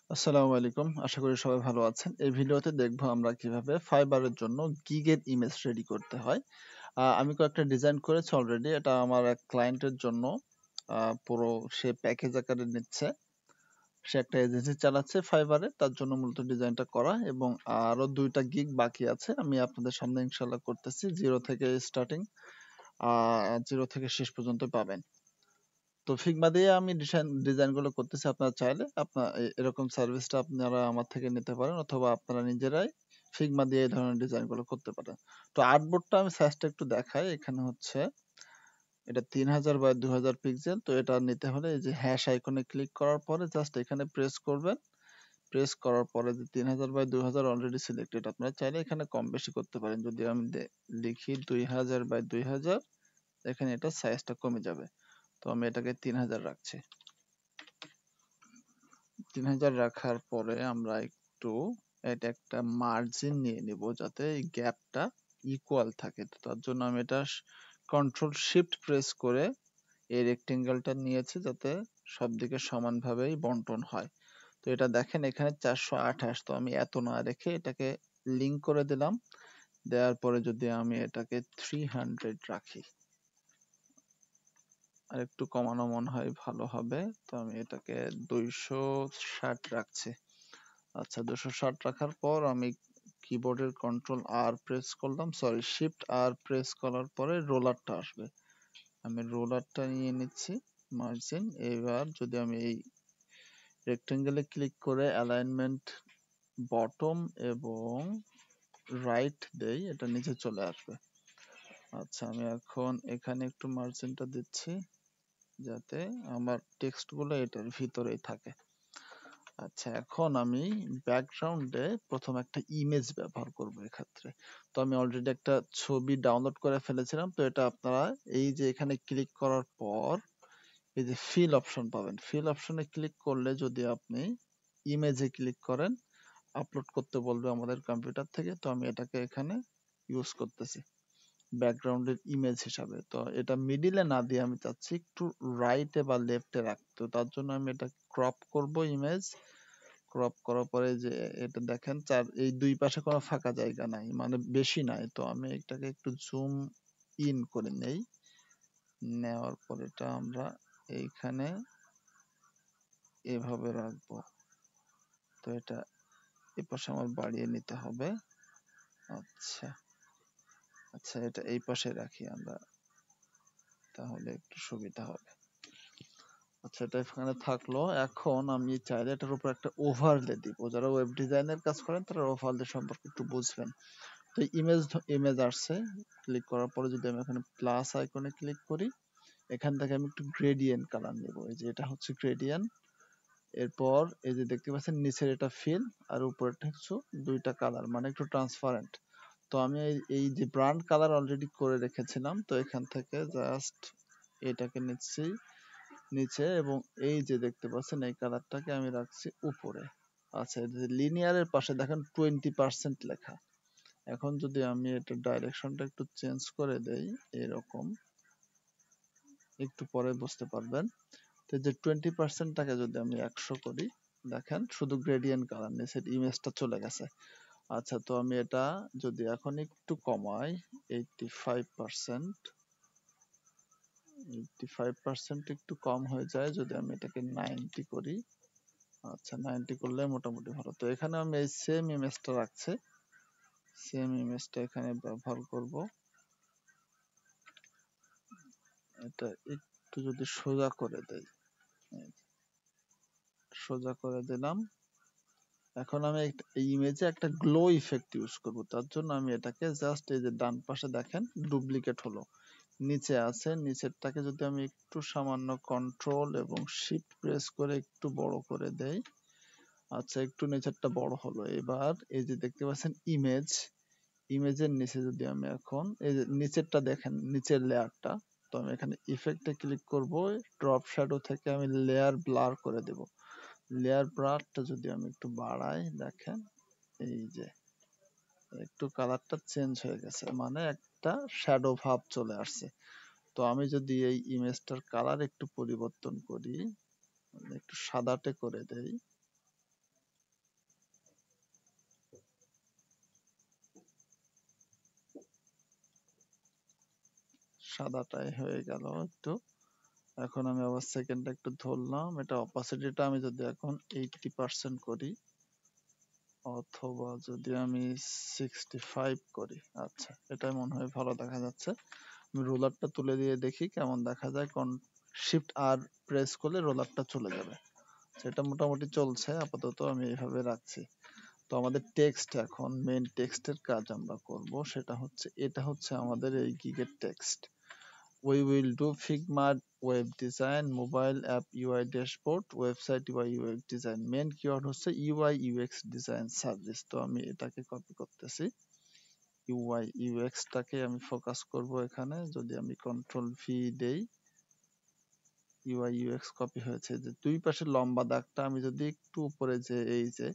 আসসালামু আলাইকুম। আশা করি সবাই ভালো আছেন। এই ভিডিওতে দেখবো আমরা কিভাবে ফাইবারের জন্য গিগের ইমেজ রেডি করতে হয়। আমি কয়েকটা ডিজাইন করেছি অলরেডি। এটা আমার এক ক্লায়েন্টের জন্য পুরো সে প্যাকেজ আকারে নিচ্ছে। সে একটা এজেন্সি চালাচ্ছে ফাইবারে, তার জন্য মূলত ডিজাইনটা করা এবং আরো ২টা গিগ বাকি আছে। আমি আপনাদের সামনে ইনশাআল্লাহ করতেছি। 0 থেকে স্টার্টিং 0 থেকে শেষ পর্যন্ত পাবেন। তো ফিগমা দিয়ে আমি ডিজাইন গুলো করতেছি। আপনারা চাইলে আপনার এরকম সার্ভিসটা আপনারা আমার থেকে নিতে পারেন অথবা আপনারা নিজেরাই ফিগমা দিয়ে এই ধরনের ডিজাইন গুলো করতে পারেন। তো আর্টবোর্ডটা আমি সাইজটা একটু দেখাই। এখানে হচ্ছে এটা 3000 বাই 2000 পিক্সেল। তো এটা নিতে হলে এই যে হ্যাশ আইকনে ক্লিক করার পরে জাস্ট এখানে প্রেস করবেন। প্রেস করার পরে যে 3000 বাই 2000 অলরেডি সিলেক্টেড, আপনারা চাইলে এখানে কম বেশি করতে পারেন। যদি আমি লিখি 2000 বাই 2000, এখানে এটা সাইজটা কমে যাবে। তো আমি এটাকে 3000 রাখছি। 3000 রাখার পরে আমরা একটু এটা একটা মার্জিন নিয়ে নিব যাতে এই গ্যাপটা ইকুয়াল থাকে। তো তার জন্য আমি এটা কন্ট্রোল শিফট প্রেস করে এই রেক্টেঙ্গেলটা নিয়েছি যাতে সব দিকে সমানভাবেই বন্টন হয়। তো এটা দেখেন এখানে 428, তো আমি এত না রেখে এটাকে লিংক করে দিলাম। দেওয়ার পরে যদি আমি এটাকে 300 রাখি, আর একটু কমানো মনে হয় ভালো হবে, তো আমি এটাকে 260 রাখছি। আচ্ছা, 260 রাখার পর আমি কিবোর্ডের কন্ট্রোল আর প্রেস করলাম, সরি শিফট আর প্রেস করার পরে রোলারটা আসবে। আমি রোলারটা নিয়ে নিচ্ছি মার্জিন। এবার যদি আমি এই রেক্টেঙ্গেলে ক্লিক করে অ্যালাইনমেন্ট বটম এবং রাইট দেই, এটা নিচে চলে আসবে। আচ্ছা, আমি এখন এখানে একটু মার্জিনটা দিচ্ছি যাতে আমার টেক্সট গুলো এটার ভিতরেই থাকে। আচ্ছা, এখন আমি ব্যাকগ্রাউন্ডে প্রথম একটা ইমেজ ব্যবহার করব এক্ষেত্রে। তো আমি অলরেডি একটা ছবি ডাউনলোড করে ফেলেছিলাম। তো এটা আপনারা এই যে এখানে ক্লিক করার পর এই যে ফিল অপশন পাবেন। ফিল অপশনে ক্লিক করলে যদি আপনি ইমেজে ক্লিক করেন, আপলোড করতে বলবে আমাদের কম্পিউটার থেকে। তো আমি এটাকে এখানে ইউজ করতেছি ব্যাকগ্রাউন্ডের ইমেজ হিসাবে। তো এটা মিডিলে না দিয়ে আমি চাচ্ছি একটু রাইটে বা লেফটে রাখতে। তো তার জন্য আমি এটা ক্রপ করব ইমেজ। ক্রপ করার পরে যে এটা দেখেন এই দুই পাশে কোনো ফাঁকা জায়গা নাই, মানে বেশি নাই। তো আমি এটাকে একটু জুম ইন করে নেই। নেওয়ার পর এটা আমরা এইখানে এভাবে রাখবো। তো এটা এই পাশে আমার বাড়িয়ে নিতে হবে। আচ্ছা আচ্ছা, এটা এই পাশে রাখি আমরা, তাহলে একটু সুবিধা হবে। আচ্ছা, এটা এখানে থাকলো। এখন আমি চাইলে এটার উপর একটা ওভারলে দিব। যারা ওয়েব ডিজাইনের কাজ করেন তারা ওভারলে সম্পর্কে একটু বুঝবেন। তো ইমেজ আসছে। ক্লিক করার পরে যদি আমি এখানে প্লাস আইকনে ক্লিক করি, এখান থেকে আমি একটু গ্রেডিয়েন্ট কালার নেব। এই যে এটা হচ্ছে গ্রেডিয়েন্ট। এরপর এই যে দেখতে পাচ্ছেন নিচের এটা ফিল আর উপরেরটা হচ্ছে দুইটা কালার, মানে একটু ট্রান্সপারেন্ট। তো আমি এই যে ব্রান্ড কালার অলরেডি করে রেখেছিলাম, তো এখান থেকে জাস্ট এটাকে নিচ্ছি নিচে এবং এই যে দেখতে পাচ্ছেন এই কালারটাকে আমি রাখছি উপরে। আচ্ছা, এই যে লিনিয়ারের পাশে দেখেন 20% লেখা। এখন যদি আমি এটা ডাইরেকশনটা একটু চেঞ্জ করে দেই এরকম, একটু পরে বুঝতে পারবেন। তো যে 20%টাকে যদি আমি 100 করি, দেখেন শুধু গ্রেডিয়েন্ট কালার নিচের ইমেজটা চলে গেছে। আচ্ছা, তো আমি এটা যদি এখন একটু কমাই 85%, 85% একটু কম হয়ে যায়, যদি আমি এটাকে 90 করি। আচ্ছা, 90 করলে মোটামুটি ভালো। তো এখানে আমি এই সেম ইমেজটা রাখছি, সেম ইমেজটা এখানে ব্যবহার করব। এটা একটু যদি সোজা করে দেই, সোজা করে দিলাম। এখন আমি এই ইমেজে একটা গ্লো ইফেক্ট ইউজ করব। তার জন্য আমি এটাকে জাস্ট এই যে ডান পাশে দেখেন ডুপ্লিকেট হলো, নিচে আছে, নিচেরটাকে যদি আমি একটু সামান্য কন্ট্রোল এবং শিফট প্রেস করে একটু বড় করে দেই। আচ্ছা, একটু নিচেরটা বড় হলো। এবার এই যে দেখতে পাচ্ছেন ইমেজ, ইমেজের নিচে যদি আমি এখন এই যে নিচেরটা দেখেন, নিচের লেয়ারটা, তো আমি এখানে ইফেক্টে ক্লিক করব, ড্রপ শ্যাডো থেকে আমি লেয়ার ব্লার করে দেব। লেয়ার ব্লারটা যদি আমি একটু বাড়াই, দেখেন এই যে একটু কালারটা চেঞ্জ হয়ে গেছে, মানে একটা শ্যাডো ভাব চলে আসছে। তো আমি যদি এই ইমেজটার কালার একটু পরিবর্তন করি, একটু সাদাটে করে দেই, সাদাটাই হয়ে গেল একটু। এখন আমি আবার সেকেন্ডটা একটু ধরলাম, এটা অপাসিটিটা আমি যদি এখন 80% করি অথবা যদি আমি 65 করি, আচ্ছা এটাই মনে হয় ভালো দেখা যাচ্ছে। আমি রোলারটা তুলে দিয়ে দেখি কেমন দেখা যায়। শিফট আর প্রেস করলে রোলারটা চলে যাবে। সেটা মোটামুটি চলছে আপাতত, আমি এইভাবে রাখছি। তো আমাদের টেক্সট, এখন মেইন টেক্সটের কাজ আমরা করব, সেটা হচ্ছে এটা হচ্ছে আমাদের এই গিগের text. We will do Figma web design, mobile app UI dashboard, website UI UX design. Main keyword হচ্ছে UI UX design সার্ভিস। তো আমি এটাকে কপি করতেছি, UI UX টাকে আমি ফোকাস করব এখানে। যদি আমি কন্ট্রোল ভি দেই, UI UX কপি হয়েছে। যে দুই পাশে লম্বা দাগটা আমি যদি একটু উপরে যে এই যে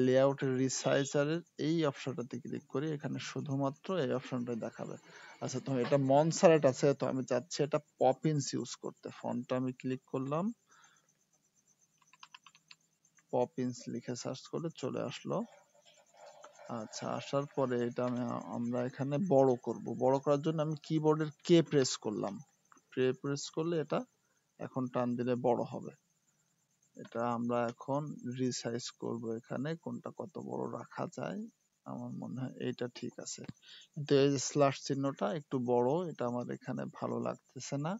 লেআউট রিসাইজারের এই অপশনটাতে ক্লিক করি, এখানে শুধুমাত্র এই অপশনটাই দেখাবে। আচ্ছা, তো এটা মনসারেট আছে, তো আমি চাচ্ছি এটা পপিন্স ইউজ করতে। ফন্টটা আমি ক্লিক করলাম, পপিন্স লিখে সার্চ করলে চলে আসলো। আচ্ছা, আসার পরে এটা আমরা এখানে বড় করব। বড় করার জন্য আমি কিবোর্ডের কে প্রেস করলাম। কে প্রেস করলে এটা এখন টান দিলে বড় হবে। এটা আমরা এখন রিসাইজ করব, এখানে কোনটা কত বড় রাখা যায়। আমার মনে হয় এইটা ঠিক আছে, কিন্তু এই স্ল্যাশ চিহ্নটা একটু বড়, এটা আমার এখানে ভালো লাগতেছে না।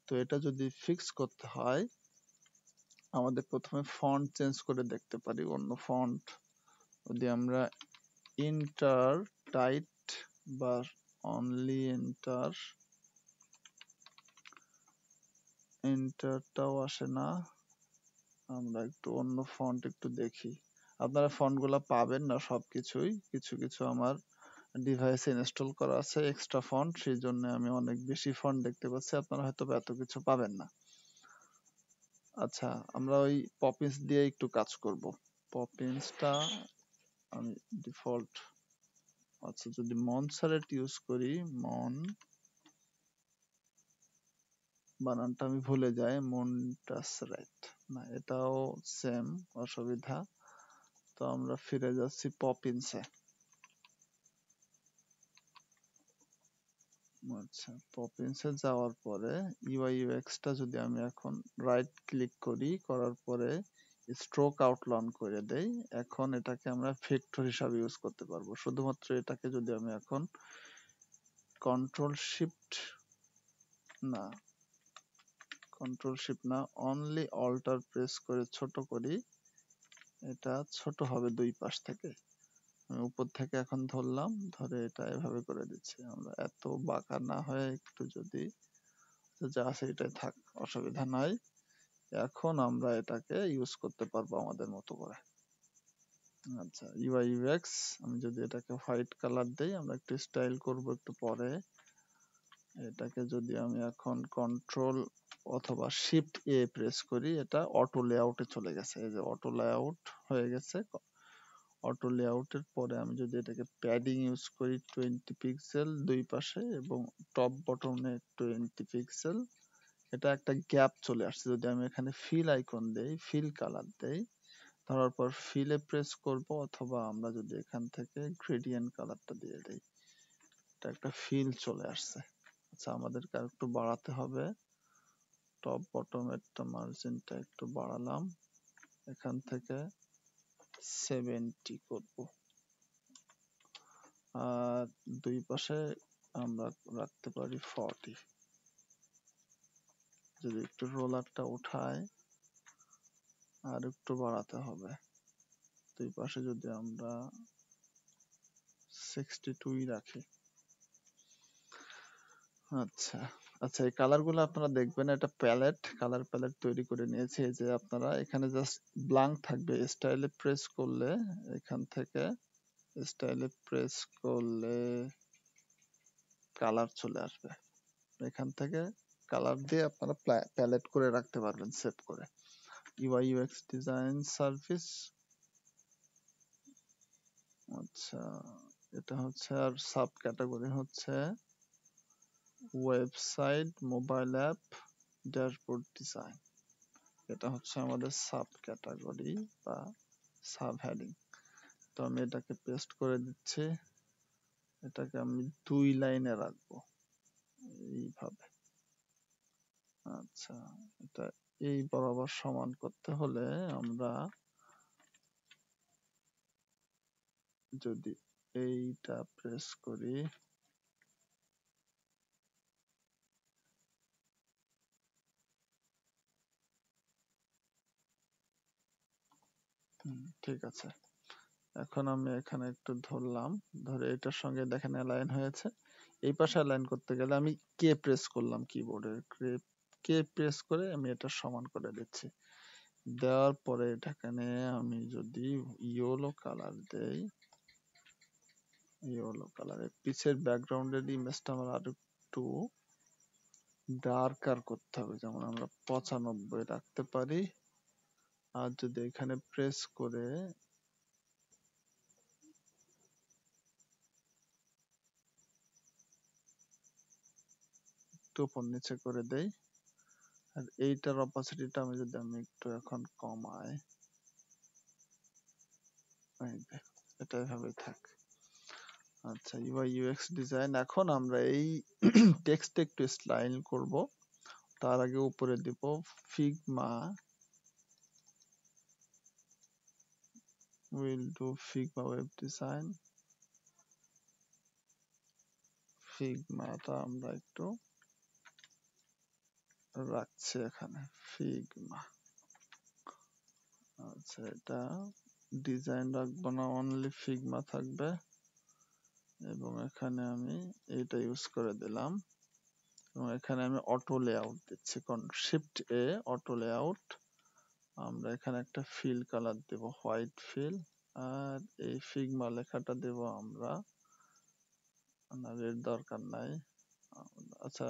তো এটা যদি ফিক্স করতে হয়, আমাদের প্রথমে ফন্ট চেঞ্জ করে দেখতে পারি অন্য ফন্ট। যদি আমরা ইন্টার টাইট বা অনলি এন্টারটাও আসে না, আমরা একটু অন্য ফন্ট একটু দেখি। আপনারা ফন্ট গুলা পাবেন না সবকিছুই, কিছু কিছু আমার ডিভাইসে ইনস্টল করা আছে এক্সট্রা ফন্ট, সেই জন্য আমি অনেক বেশি ফন্ট দেখতে পাচ্ছি, আপনারা হয়তো এত কিছু পাবেন না। আচ্ছা, আমরা ওই পপিন্স দিয়ে একটু কাজ করব। পপিন্সটা আমি ডিফল্ট, আচ্ছা যদি মনসারেট ইউজ করি, মন বানানটা আমি ভুলে যাই, মনটাসরেট না, এটাও সেম অসুবিধা। তো আমরা ফিরে যাচ্ছি পপিন্সে। আচ্ছা, পপিন্সে যাওয়ার পরে ইউআই ইউএক্স টা যদি আমি এখন রাইট ক্লিক করি, করার পরে স্ট্রোক আউটলাইন করে দেই, এখন এটাকে আমরা ভেক্টর হিসাবে ইউজ করতে পারবো। শুধুমাত্র এটাকে যদি আমি এখন কন্ট্রোল শিফট না, কন্ট্রোল শিফট না, অনলি অল্টার প্রেস করে ছোট করি, এটা ছোট হবে দুই পাশ থেকে। আমি উপর থেকে এখন ধরলাম, ধরে এটা এভাবে করে দিচ্ছি। আমরা এত বাঁকা না হয়ে একটু যদি যা আছে এটাই থাক, অসুবিধা নাই। এখন আমরা এটাকে ইউজ করতে পারবো আমাদের মতো করে। আচ্ছা, ইউআই ইউএক্স আমি যদি এটাকে হোয়াইট কালার দেই, আমরা একটু স্টাইল করব একটু পরে। এটাকে যদি আমি এখন কন্ট্রোল অথবা শিফট এ প্রেস করি, এটা অটো লেআউটে চলে গেছে। এই যে অটো লেআউট হয়ে গেছে। অটো লেআউটের পরে আমি যদি এটাকে প্যাডিং ইউজ করি 20 পিক্সেল দুই পাশে এবং টপ বটমে 20 পিক্সেল, এটা একটা গ্যাপ চলে আসছে। যদি আমি এখানে ফিল আইকন দেই, ফিল কালার দেই, ধরার পর ফিলে প্রেস করব, অথবা আমরা যদি এখান থেকে গ্রেডিয়েন্ট কালারটা দিয়ে দেই, এটা একটা ফিল চলে আসছে। আচ্ছা, আমাদেরকে আর একটু বাড়াতে হবে। টপ বটমের মার্জিনটা একটু বাড়ালাম, এখান থেকে 70 করব, আর দুই পাশে আমরা রাখতে পারি 40। যদি একটু রোলারটা উঠায় আর একটু বাড়াতে হবে, দুই পাশে যদি আমরা 62 রাখি। আচ্ছা আচ্ছা, এই কালার গুলো আপনারা দেখবেন, এটা প্যালেট, কালার প্যালেট তৈরি করে নিয়েছে। এই যে আপনারা এখানে জাস্ট ব্ল্যাঙ্ক থাকবে, স্টাইলে প্রেস করলে, এখান থেকে স্টাইলে প্রেস করলে কালার চলে আসবে। এখান থেকে কালার দিয়ে আপনারা প্যালেট করে রাখতে পারবেন সেভ করে। ইউআই ইউএক্স ডিজাইন সার্ভিস, আচ্ছা এটা হচ্ছে, আর সাব ক্যাটাগরি হচ্ছে website, mobile app, dashboard design. এটা হচ্ছে আমাদের সাব ক্যাটাগরি বা সাব হেডিং। তো আমি এটাকে পেস্ট করে দিচ্ছি, এটাকে আমি 2 লাইনে রাখবো। এইভাবে। আচ্ছা, এটা এই বরাবর সমান করতে হলে আমরা যদি এইটা প্রেস করি, ঠিক আছে। এখন আমি এখানে একটু ধরলাম, ধরে এটার সঙ্গে দেখেন অ্যালাইন হয়েছে। এই পাশে অ্যালাইন করতে গেলে আমি কে প্রেস করলাম, কিবোর্ডের কে প্রেস করে আমি এটা সমান করে দিচ্ছি। দেওয়ার পরে এখানে আমি যদি ইয়েলো কালার দেই, ইয়েলো কালারের পিছের ব্যাকগ্রাউন্ডের ইমেজটা আমার আর একটু ডার্কার করতে হবে, যেমন আমরা 95 রাখতে পারি। আর যদি এখানে প্রেস করে একটু উপর নিচে করে দেই, আর এইটার অপাসিটিটা আমি একটু এখন কমাই, এটা এভাবেই থাক। আচ্ছা, ইউআই ইউএক্স ডিজাইন। এখন আমরা এই টেক্সট একটু স্টাইল করব, তার আগে উপরে দিব Figma, will do Figma web design. ফিগমাটা আমরা একটু রাখছি এখানে, ফিগমা। আচ্ছা, এটা ডিজাইন রাখবো না, অনলি ফিগমা থাকবে। এবং এখানে আমি এটা ইউজ করে দিলাম, এবং এখানে আমি অটো লেআউট দিচ্ছি, কারণ শিফট এ অটো লেআউট। আমরা এখানে একটা ফিল কালার দেব, হোয়াইট ফিল। আর এই ফিগমা লেখাটা দেব আমরা, রেড দরকার নাই। আচ্ছা,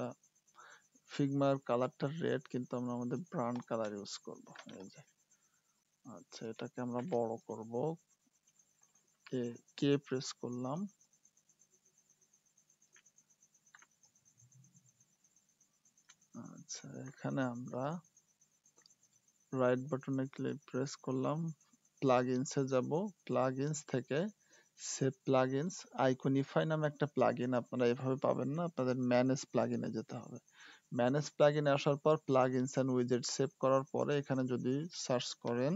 ফিগমার কালারটা রেড, কিন্তু আমরা আমাদের ব্রাউন কালার ইউজ করব, এই যে। আচ্ছা, এটাকে আমরা বড় করব, কে প্রেস করলাম। আচ্ছা, এখানে আমরা রাইট বাটনে প্রেস করলাম, প্লাগইনস এ যাব, প্লাগইনস থেকে সেভ প্লাগইনস, আইকনিফাই নামে একটা প্লাগইন আপনারা এভাবে পাবেন না, আপনাদের ম্যানেজ প্লাগইনে যেতে হবে। ম্যানেজ প্লাগইনে আসার পর প্লাগইনস এন্ড উইজেট সেভ করার পরে এখানে যদি সার্চ করেন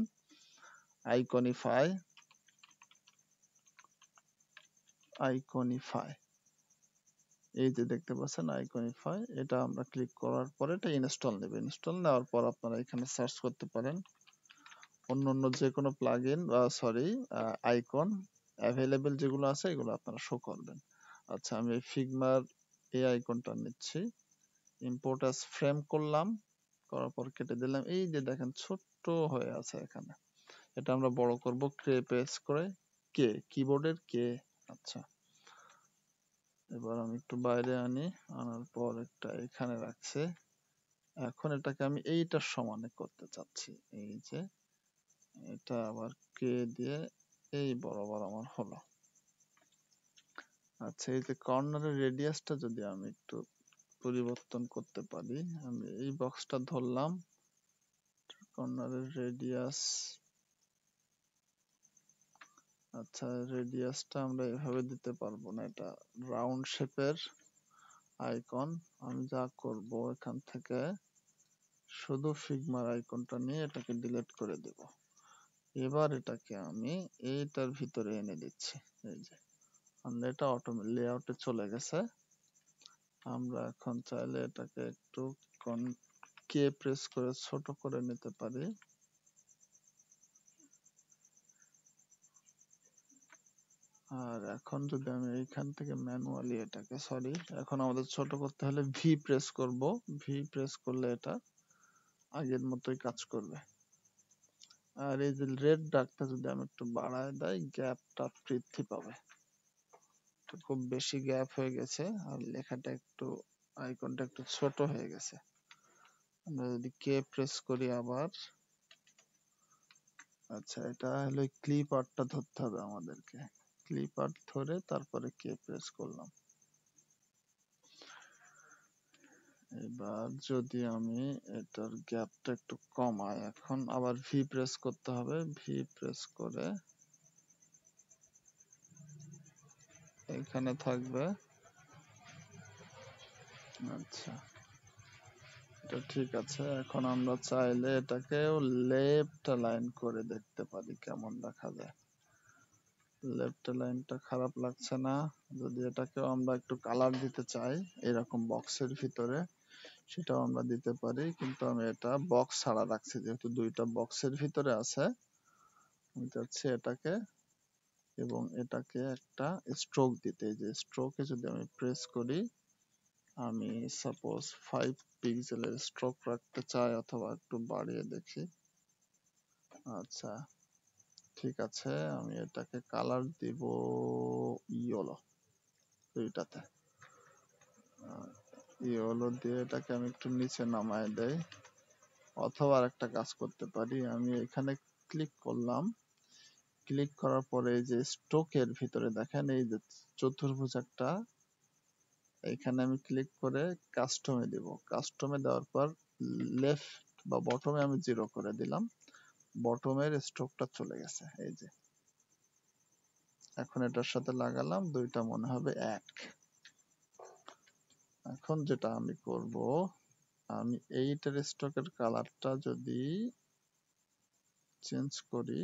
আইকনিফাই, আইকনিফাই, এই যে দেখতে পাচ্ছেন আইকনিফাই, এটা আমরা ক্লিক করার পরে এটা ইনস্টল নেবে। ইনস্টল নেওয়ার পর আপনারা এখানে সার্চ করতে পারেন অন্য যে কোনো প্লাগইন বা সরি আইকন অ্যাভেলেবেল যেগুলো আছে এগুলো আপনারা শো করবেন। আচ্ছা, আমি ফিগমার এই আইকনটা নিচ্ছি, ইম্পোর্ট অ্যাজ ফ্রেম করলাম, করার পর কেটে দিলাম। এই যে দেখেন ছোট্ট হয়ে আছে এখানে, এটা আমরা বড় করব, প্রেস করে কে, কিবোর্ডের কে। আচ্ছা, এবার আমি একটু বাইরে আনি, আনার পর একটা এখানে রাখছে। এখন এটাকে আমি এইটার সমানে করতে চাচ্ছি, এই যে এটা আবার কে দিয়ে এই বরাবর আমার হলো। আচ্ছা, এই যে কর্নারের রেডিয়াসটা যদি আমি একটু পরিবর্তন করতে পারি, আমি এই বক্সটা ধরলাম, কর্নারের রেডিয়াস। আচ্ছা, রেডিয়াসটা আমরা এভাবে দিতে পারবো না, এটা রাউন্ড শেপের আইকন। আমি যা করব এখান থেকে শুধু ফিগমার আইকনটা নিয়ে এটাকে ডিলিট করে দেব। এবার এটাকে আমি এইটার ভিতরে এনে দিচ্ছি, এই যে এটা অটোমেটিক লেআউটে চলে গেছে। আমরা এখন চাইলে এটাকে একটু কে প্রেস করে ছোট করে নিতে পারি। আর এখন যদি আমি এইখান থেকে ম্যানুয়ালি এটাকে, সরি, এখন আমাদের ছোট করতে হলে ভি প্রেস করব, ভি প্রেস করলে এটা আগের মতোই কাজ করবে। আর এই যে রেড দাগটা যদি আমি একটু বাড়ায় দেই, গ্যাপটা বৃদ্ধি পাবে। খুব বেশি গ্যাপ হয়ে গেছে, আর লেখাটা একটু, আইকনটা একটু ছোট হয়ে গেছে। আমরা যদি কে প্রেস করি আবার, আচ্ছা, এটা হলো ক্লিপ আর্টটা ধরতে হবে আমাদেরকে, ক্লিপ আর্ট ধরে তারপরে কে প্রেস করলাম। এবার যদি আমি এটার গ্যাপটা একটু কমাই, এখন আবার ভি প্রেস করতে হবে, ভি প্রেস করে এখানে থাকবে আচ্ছা, এটা ঠিক আছে। এখন আমরা চাইলে এটাকেও লেফট লাইন করে দেখতে পারি কেমন দেখা যায়। লেফট লাইনটা খারাপ লাগছে না। যদি এটাকেও আমরা একটু কালার দিতে চাই এরকম বক্সের ভিতরে, সেটাও আমরা দিতে পারি, কিন্তু আমি এটা বক্স ছাড়া রাখছি যেহেতু দুইটা বক্সের ভিতরে আছে। আমি চাচ্ছি এটাকে এবং এটাকে একটা স্ট্রোক দিতে। যে স্ট্রোকে যদি আমি প্রেস করি, আমি সাপোজ 5 পিক্সেলের স্ট্রোক রাখতে চাই, অথবা একটু বাড়িয়ে দেখি। আচ্ছা, ঠিক আছে, আমি এটাকে কালার দিব ইয়েলো দুইটাতে। ইয়েলো দিয়ে এটাকে আমি একটু নিচে নামায় দেই, অথবা একটা কাজ করতে পারি, আমি এখানে ক্লিক করলাম, ক্লিক করার পরে এই যে স্ট্রোকের ভিতরে দেখেন এই যে চতুর্ভুজ একটা, এখানে আমি ক্লিক করে কাস্টমে দিব। কাস্টমে দেওয়ার পর লেফট বা বটমে আমি 0 করে দিলাম, বটমের স্ট্রোকটা চলে গেছে। এই যে এখন এটার সাথে লাগালাম, দুইটা মনে হবে এক। এখন যেটা আমি করব, আমি এইটার স্ট্রোকের কালারটা যদি চেঞ্জ করি,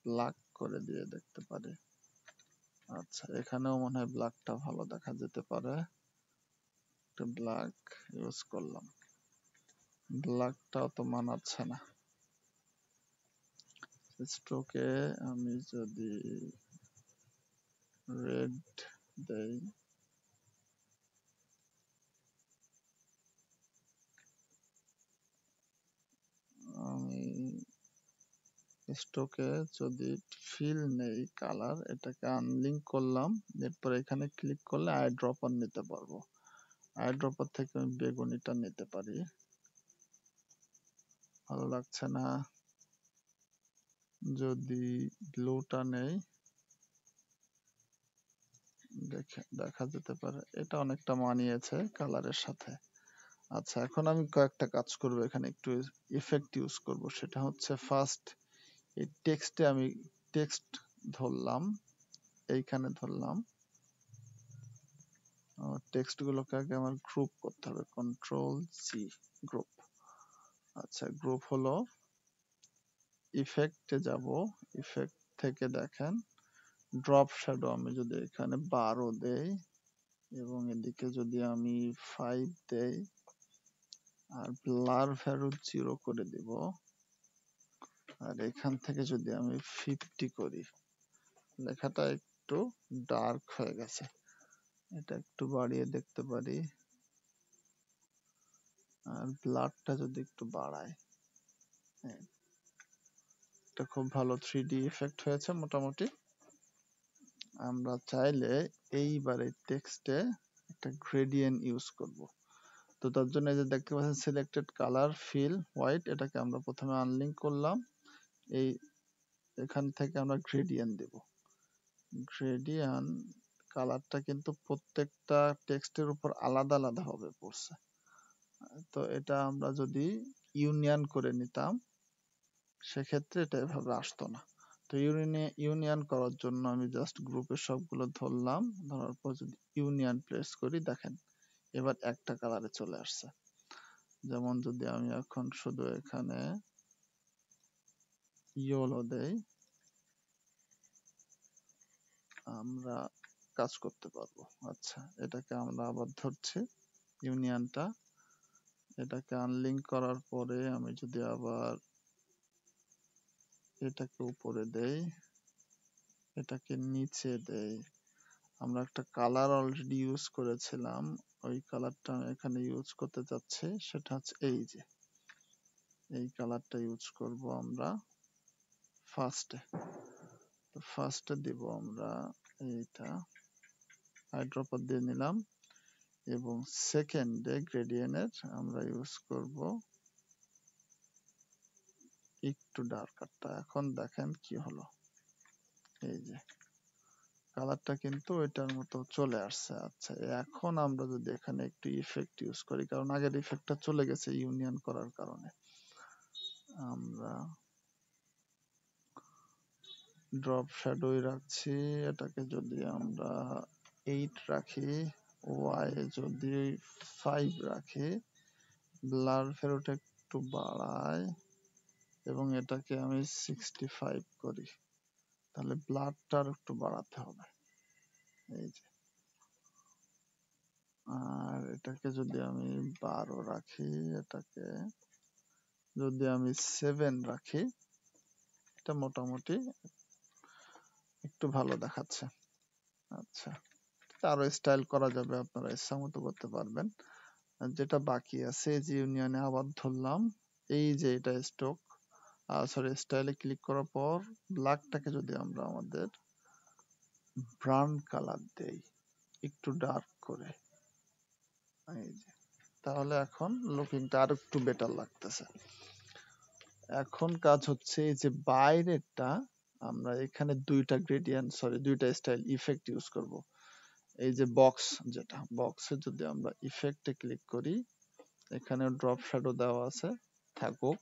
ব্ল্যাক করে দিয়ে দেখতে পারি। আচ্ছা, এখানেও মনে হয় ব্ল্যাকটা ভালো দেখা যেতে পারে, একটু ব্ল্যাক ইউজ করলাম। ব্ল্যাকটাও তো মানাচ্ছে না। স্ট্রোকে আমি যদি রেড দেই, আমি স্ট্রোকে যদি ফিল নেই কালার, এটাকে আনলিঙ্ক করলাম, এরপর এখানে ক্লিক করলে আই ড্রপার নিতে পারবো। আই ড্রপার থেকে আমি বেগুনিটা নিতে পারি, ভালো লাগছে না। যদি ব্লুটা নেই, দেখা যেতে পারে এটা অনেকটা মানিয়েছে কালারের সাথে। আচ্ছা, এখন আমি কয়েকটা কাজ করব, এখানে একটু ইফেক্ট ইউজ করব। সেটা হচ্ছে ফার্স্ট এই টেক্সটে আমি টেক্সট ধরলাম, এইখানে ধরলাম, টেক্সট গুলোকে আগে আমার গ্রুপ করতে হবে, কন্ট্রোল সি, গ্রুপ। আচ্ছা, গ্রুপ হলো, ইফেক্টে যাব, ইফেক্ট থেকে দেখেন ড্রপ শ্যাডো আমি যদি এখানে 12 দেই এবং এদিকে যদি আমি 5 দেই আর ব্লার ভ্যালু 0 করে দিব, আর এখান থেকে যদি আমি 50 করি, লেখাটা একটু ডার্ক হয়ে গেছে, এটা একটু বাড়িয়ে দেখতে পারি। আর ব্লাডটা যদি একটু বাড়াই, হ্যাঁ, এটা খুব ভালো 3D ইফেক্ট হয়েছে মোটামুটি। আমরা চাইলে এইবারে টেক্সটে একটা গ্রেডিয়েন্ট ইউজ করব। তো তার জন্য এই যে দেখতে পাচ্ছেন সিলেক্টেড কালার ফিল হোয়াইট, এটাকে আমরা প্রথমে আনলিঙ্ক করলাম, এই এখান থেকে আমরা গ্রেডিয়েন্ট দেব। গ্রেডিয়েন্ট কালারটা কিন্তু প্রত্যেকটা টেক্সটের উপর আলাদা আলাদা ভাবে পড়ছে। তো এটা আমরা যদি ইউনিয়ন করে নিতাম, সেক্ষেত্রে এটা এভাবে আসতো না। তো ইউনিয়ন করার জন্য আমি জাস্ট গ্রুপের সবগুলো ধরলাম, ধরার পর যদি ইউনিয়ন প্রেস করি, দেখেন এবার একটা কালারে চলে আসছে। যেমন যদি আমি এখন শুধু এখানে ইয়েলো দেই, আমরা কাজ করতে পারবো। আচ্ছা, এটাকে আমরা আবার ধরছি ইউনিয়নটা, এটাকে আনলিঙ্ক করার পরে আমি যদি আবার এটাকে উপরে দেই, এটাকে নিচে দেই, আমরা একটা কালার অলরেডি ইউজ করেছিলাম, ওই কালারটা আমি এখানে ইউজ করতে চাচ্ছি, সেটা হচ্ছে এই যে এই কালারটা ইউজ করব আমরা ফার্স্টে। তো ফার্স্টে দিব আমরা এইটা, আইড্রপার দিয়ে নিলাম, এবং সেকেন্ডে গ্রেডিয়েন্টের আমরা ইউজ করব একটু ডার্কারটা। এখন দেখেন কি হলো, এই যে কালারটা কিন্তু এটার মতো চলে আসছে। আচ্ছা, এখন আমরা যদি এখানে একটু ইফেক্ট ইউজ করি, কারণ আগের ইফেক্টটা চলে গেছে ইউনিয়ন করার কারণে, আমরা ড্রপ শ্যাডোই রাখছি, এটাকে যদি আমরা 8 রাখি, ওয়াই যদি 5 রাখি, ব্লার ফেরোটা একটু বাড়াই এবং এটাকে আমি 65 করি, তাহলে ব্লারটা আর একটু বাড়াতে হবে। এই যে, আর এটাকে যদি আমি 12 রাখি, এটাকে যদি আমি 7 রাখি, এটা মোটামুটি একটু ভালো দেখাচ্ছে। আচ্ছা, আরো স্টাইল করা যাবে, আপনারা ইচ্ছা মতো করতে পারবেন। আর যেটা বাকি আছে যে ইউনিয়নে আবার ধরলাম, এই যে এটা স্টক, সরি স্টাইলে ক্লিক করার পর ব্ল্যাকটাকে যদি আমরা আমাদের ব্রাউন কালার দেই একটু ডার্ক করে, এই যে, তাহলে এখন লুকিংটা আর একটু বেটার লাগতেছে। এখন কাজ হচ্ছে এই যে বাইরেরটা আমরা এখানে দুইটা স্টাইল ইফেক্ট ইউজ করব। এই যে বক্স, যেটা বক্সে যদি আমরা ইফেক্টে ক্লিক করি, এখানে ড্রপ শ্যাডো দেওয়া আছে, থাকুক,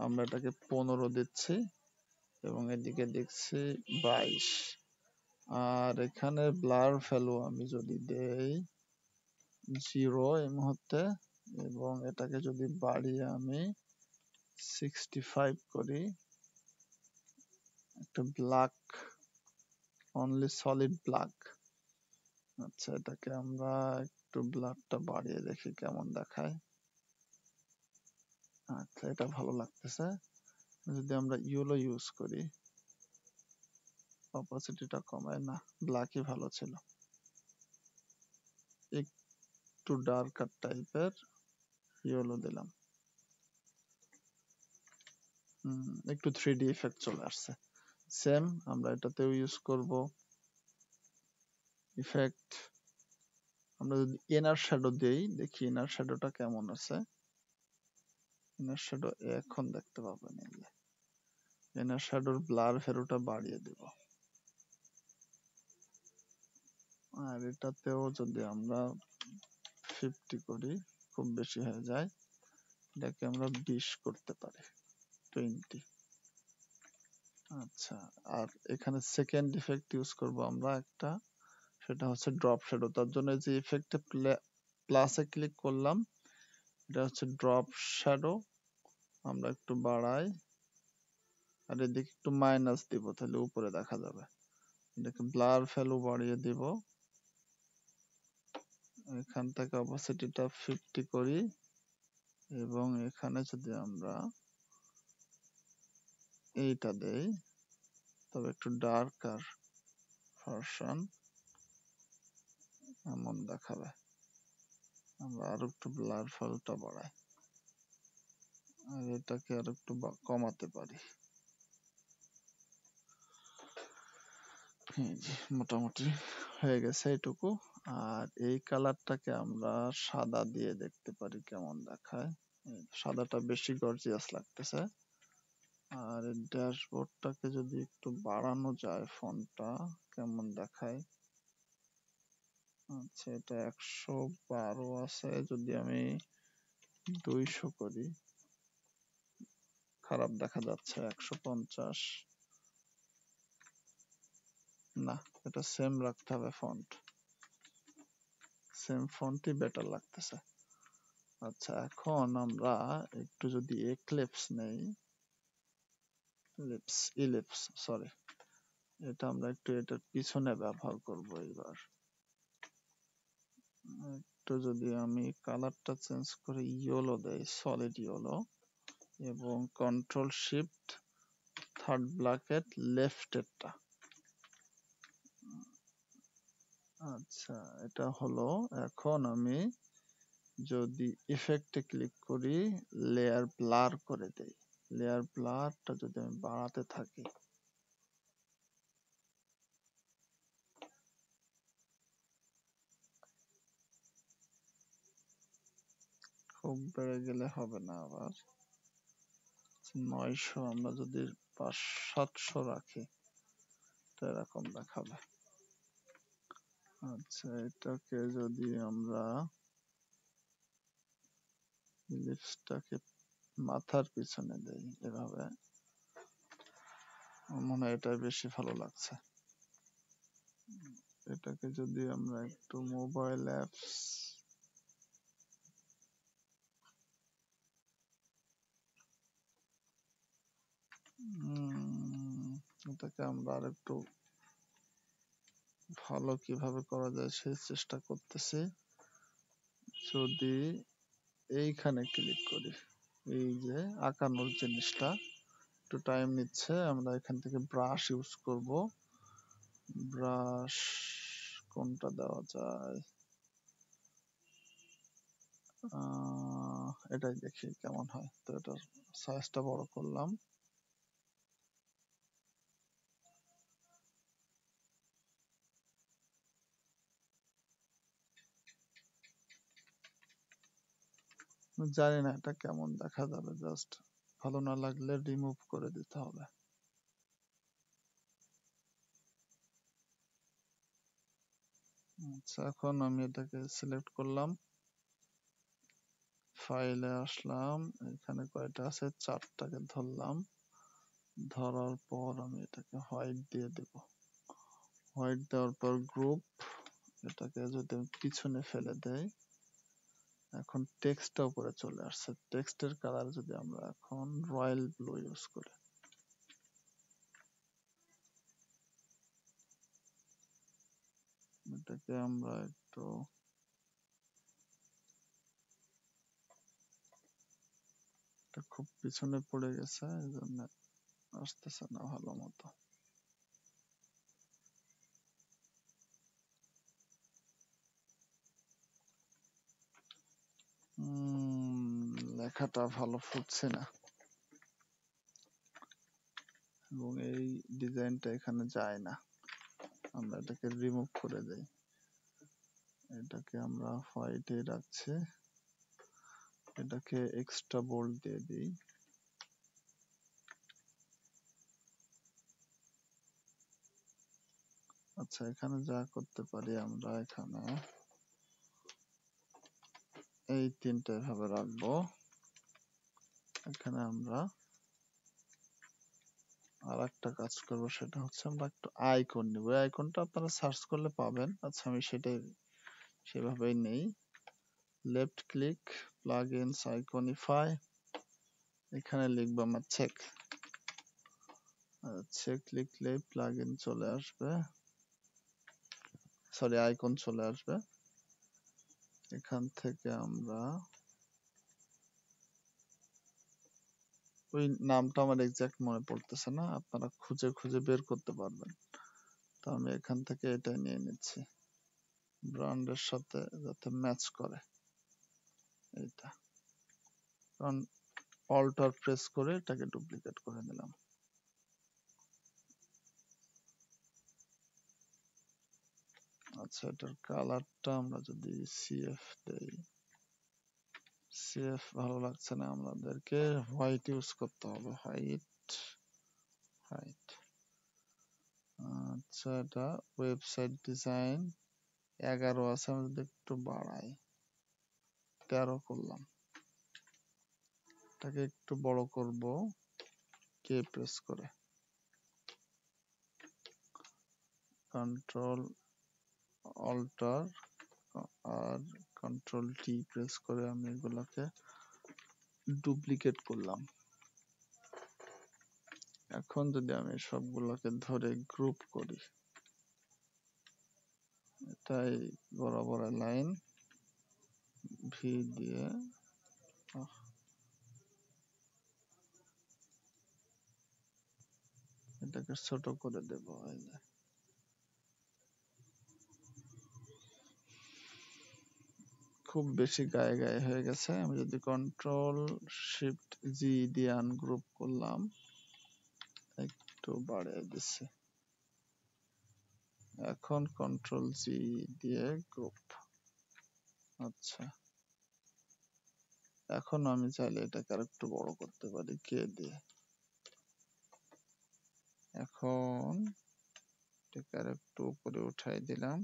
আমরা এটাকে 15 দিচ্ছি এবং এদিকে দেখছি 22, আর এখানে ব্লার ভ্যালু আমি যদি দেই 0 এই মুহূর্তে, এবং এটাকে যদি বাড়িয়ে আমি 65 করি, একটা ব্ল্যাক, অনলি সলিড ব্ল্যাক। আচ্ছা, এটাকে আমরা একটু ব্লারটা বাড়িয়ে দেখি কেমন দেখায়। আচ্ছা, এটা ভালো লাগতেছে। যদি আমরা ইয়েলো ইউজ করি, অপাসিটিটা কমায় না, ব্ল্যাকই ভালো ছিল। একটু ডার্কার টাইপের ইয়েলো দিলাম, একটু 3D ইফেক্ট চলে আসছে। সেম আমরা এটাতেও ইউজ করব ইফেক্ট। আমরা যদি ইনার শ্যাডো দেই, দেখি ইনার শ্যাডোটা কেমন আছে। ইনার শ্যাডো এখন দেখতে পাবেন, ইনার শ্যাডোর ব্লার ভ্যালুটা বাড়িয়ে দেব, আর এটাতেও যদি আমরা 50 করি, খুব বেশি হয়ে যায়, এটাকে আমরা 20 করতে পারি, 20। আচ্ছা, আর এখানে সেকেন্ড ইফেক্ট ইউজ করব আমরা একটা, সেটা হচ্ছে ড্রপ শ্যাডো। তার জন্য যে ইফেক্টে প্লাসে ক্লিক করলাম, এটা হচ্ছে ড্রপ শ্যাডো, আমরা একটু বাড়াই, আর এদিকে একটু মাইনাস দিব, তাহলে উপরে দেখা যাবে। এটাকে ব্লার ভ্যালু বাড়িয়ে দিব, এখান থেকে অপাসিটিটা 50 করি, এবং এখানে যদি আমরা এইটা দেই, তবে একটু ডার্কার ভার্সন এমন দেখাবে। আমরা আর একটু ব্লার ভ্যালুটা বাড়াই, আর এটাকে আর একটু কমাতে পারি। মোটামুটি হয়ে গেছে এটুকু। আর এই কালারটাকে আমরা সাদা দিয়ে দেখতে পারি কেমন দেখায়। সাদাটা বেশি গর্জিয়াস লাগতেছে। আর ড্যাশবোর্ডটাকে যদি একটু বাড়ানো যায়, ফন্টটা কেমন দেখায়। আচ্ছা, এটা 112 আছে, যদি আমি 200 করি, খারাপ দেখা যাচ্ছে। 150, না, এটা সেম রাখতে হবে ফন্ট, সেম ফন্টই বেটার লাগতেছে। আচ্ছা, এখন আমরা একটু যদি এক্লিপস নেই, ইলিপস সরি, এটা আমরা একটু এটার পিছনে ব্যবহার করব। এবার একটু যদি আমি কালারটা চেঞ্জ করে ইয়েলো দেই, সলিড ইয়েলো, এবং কন্ট্রোল শিফট থার্ড ব্র্যাকেট লেফটেরটা। আচ্ছা, এটা হলো। এখন আমি যদি ইফেক্টে ক্লিক করি, লেয়ার ব্লার করে দেই, লেয়ার ব্লারটা যদি আমি বাড়াতে থাকি, খুব বেড়ে গেলে হবে না, আবার 900 আমরা যদি 700 রাখি, তো এরকম দেখাবে। আচ্ছা, এটাকে যদি আমরা লিপসটাকে মাথার পিছনে দেই এভাবে, মনে হয় এটা বেশি ভালো লাগছে। এটাকে যদি আমরা একটু মোবাইল অ্যাপস এটাকে আমরা আর একটু ভালো কিভাবে করা যায় সেই চেষ্টা করতেছি। যদি এইখানে ক্লিক করি, এই যে আঁকানোর জিনিসটা একটু টাইম নিচ্ছে, আমরা এখান থেকে ব্রাশ ইউজ করব। ব্রাশ কোনটা দেওয়া যায়, এটাই দেখি কেমন হয়। তো এটার সাইজটা বড় করলাম। জানি না এটা কেমন দেখা যাবে, জাস্ট ভালো না লাগলে রিমুভ করে দিতে হবে। আচ্ছা, এখন আমি এটাকে সিলেক্ট করলাম, ফাইলে আসলাম, এখানে কয়টা আছে, 4টাকে ধরলাম। ধরার পর আমি এটাকে হোয়াইট দিয়ে দেব। হোয়াইট দেওয়ার পর গ্রুপ, এটাকে যদি আমি পিছনে ফেলে দেই, এখন টেক্সটটা উপরে চলে আসছে। টেক্সটের কালার যদি আমরা এখন রয়্যাল ব্লু ইউজ করি, এটাকে আমরা একটু খুব পিছনে পড়ে গেছে, এই জন্য আসতেছে না ভালো মতো। লেখাটা ভালো ফুটছে না এবং এই ডিজাইনটা এখানে যায় না। আমরা এটাকে রিমুভ করে দেই, এটাকে আমরা হোয়াইটে রাখছি, এটাকে এক্সট্রা বোল্ড দিয়ে দিই। আচ্ছা, এখানে যা করতে পারি আমরা এখানে এই 3টে ভাবে রাখবো। এখানে আমরা আর একটা কাজ করব, সেটা হচ্ছে আমরা একটু আইকন নিব। এই আইকনটা আপনারা সার্চ করলে পাবেন। আচ্ছা, আমি সেটাই সেভাবেই নেই। লেফট ক্লিক, প্লাগইনস, আইকনিফাই, এখানে লিখবো আমরা চেক। চেক লিখলে প্লাগইন চলে আসবে, সরি আইকন চলে আসবে। এখান থেকে আমরা ওই নামটা আমার এক্সাক্ট মনে পড়তেছে না, আপনারা খুঁজে খুঁজে বের করতে পারবেন। তো আমি এখান থেকে এটা নিয়ে নিচ্ছি, ব্র্যান্ডের সাথে যাতে ম্যাচ করে এইটা। কারণ অল্টার প্রেস করে এটাকে ডুপ্লিকেট করে নিলাম। আচ্ছা, এটার কালারটা আমরা যদি সিএফ দেই, সিএফ ভালো লাগছে না, আমাদেরকে হোয়াইট ইউজ করতে হবে। White, white. আচ্ছা, এটা ওয়েবসাইট ডিজাইন 11 আছে, আমি যদি একটু বাড়াই 13 করলাম। এটাকে একটু বড় করব, কে প্রেস করে, কন্ট্রোল অল্টার আর কন্ট্রোল টি প্রেস করে আমি এগুলাকে ডুপ্লিকেট করলাম। এখন যদি আমি সবগুলোকে ধরে গ্রুপ করি, এটাই বরাবর লাইন ভি দিয়ে এটাকে ছোট করে দেব। খুব বেশি গায়ে গায়ে হয়ে গেছে। আমি যদি কন্ট্রোল শিফট জি দিয়ে আনগ্রুপ করলাম, একটু বাড়িয়ে দিচ্ছি। এখন কন্ট্রোল জি দিয়ে গ্রুপ। আচ্ছা, এখন আমি চাইলে এটাকে আর একটু বড় করতে পারি কে দিয়ে। এখন এটাকে আর একটু উপরে উঠাই দিলাম।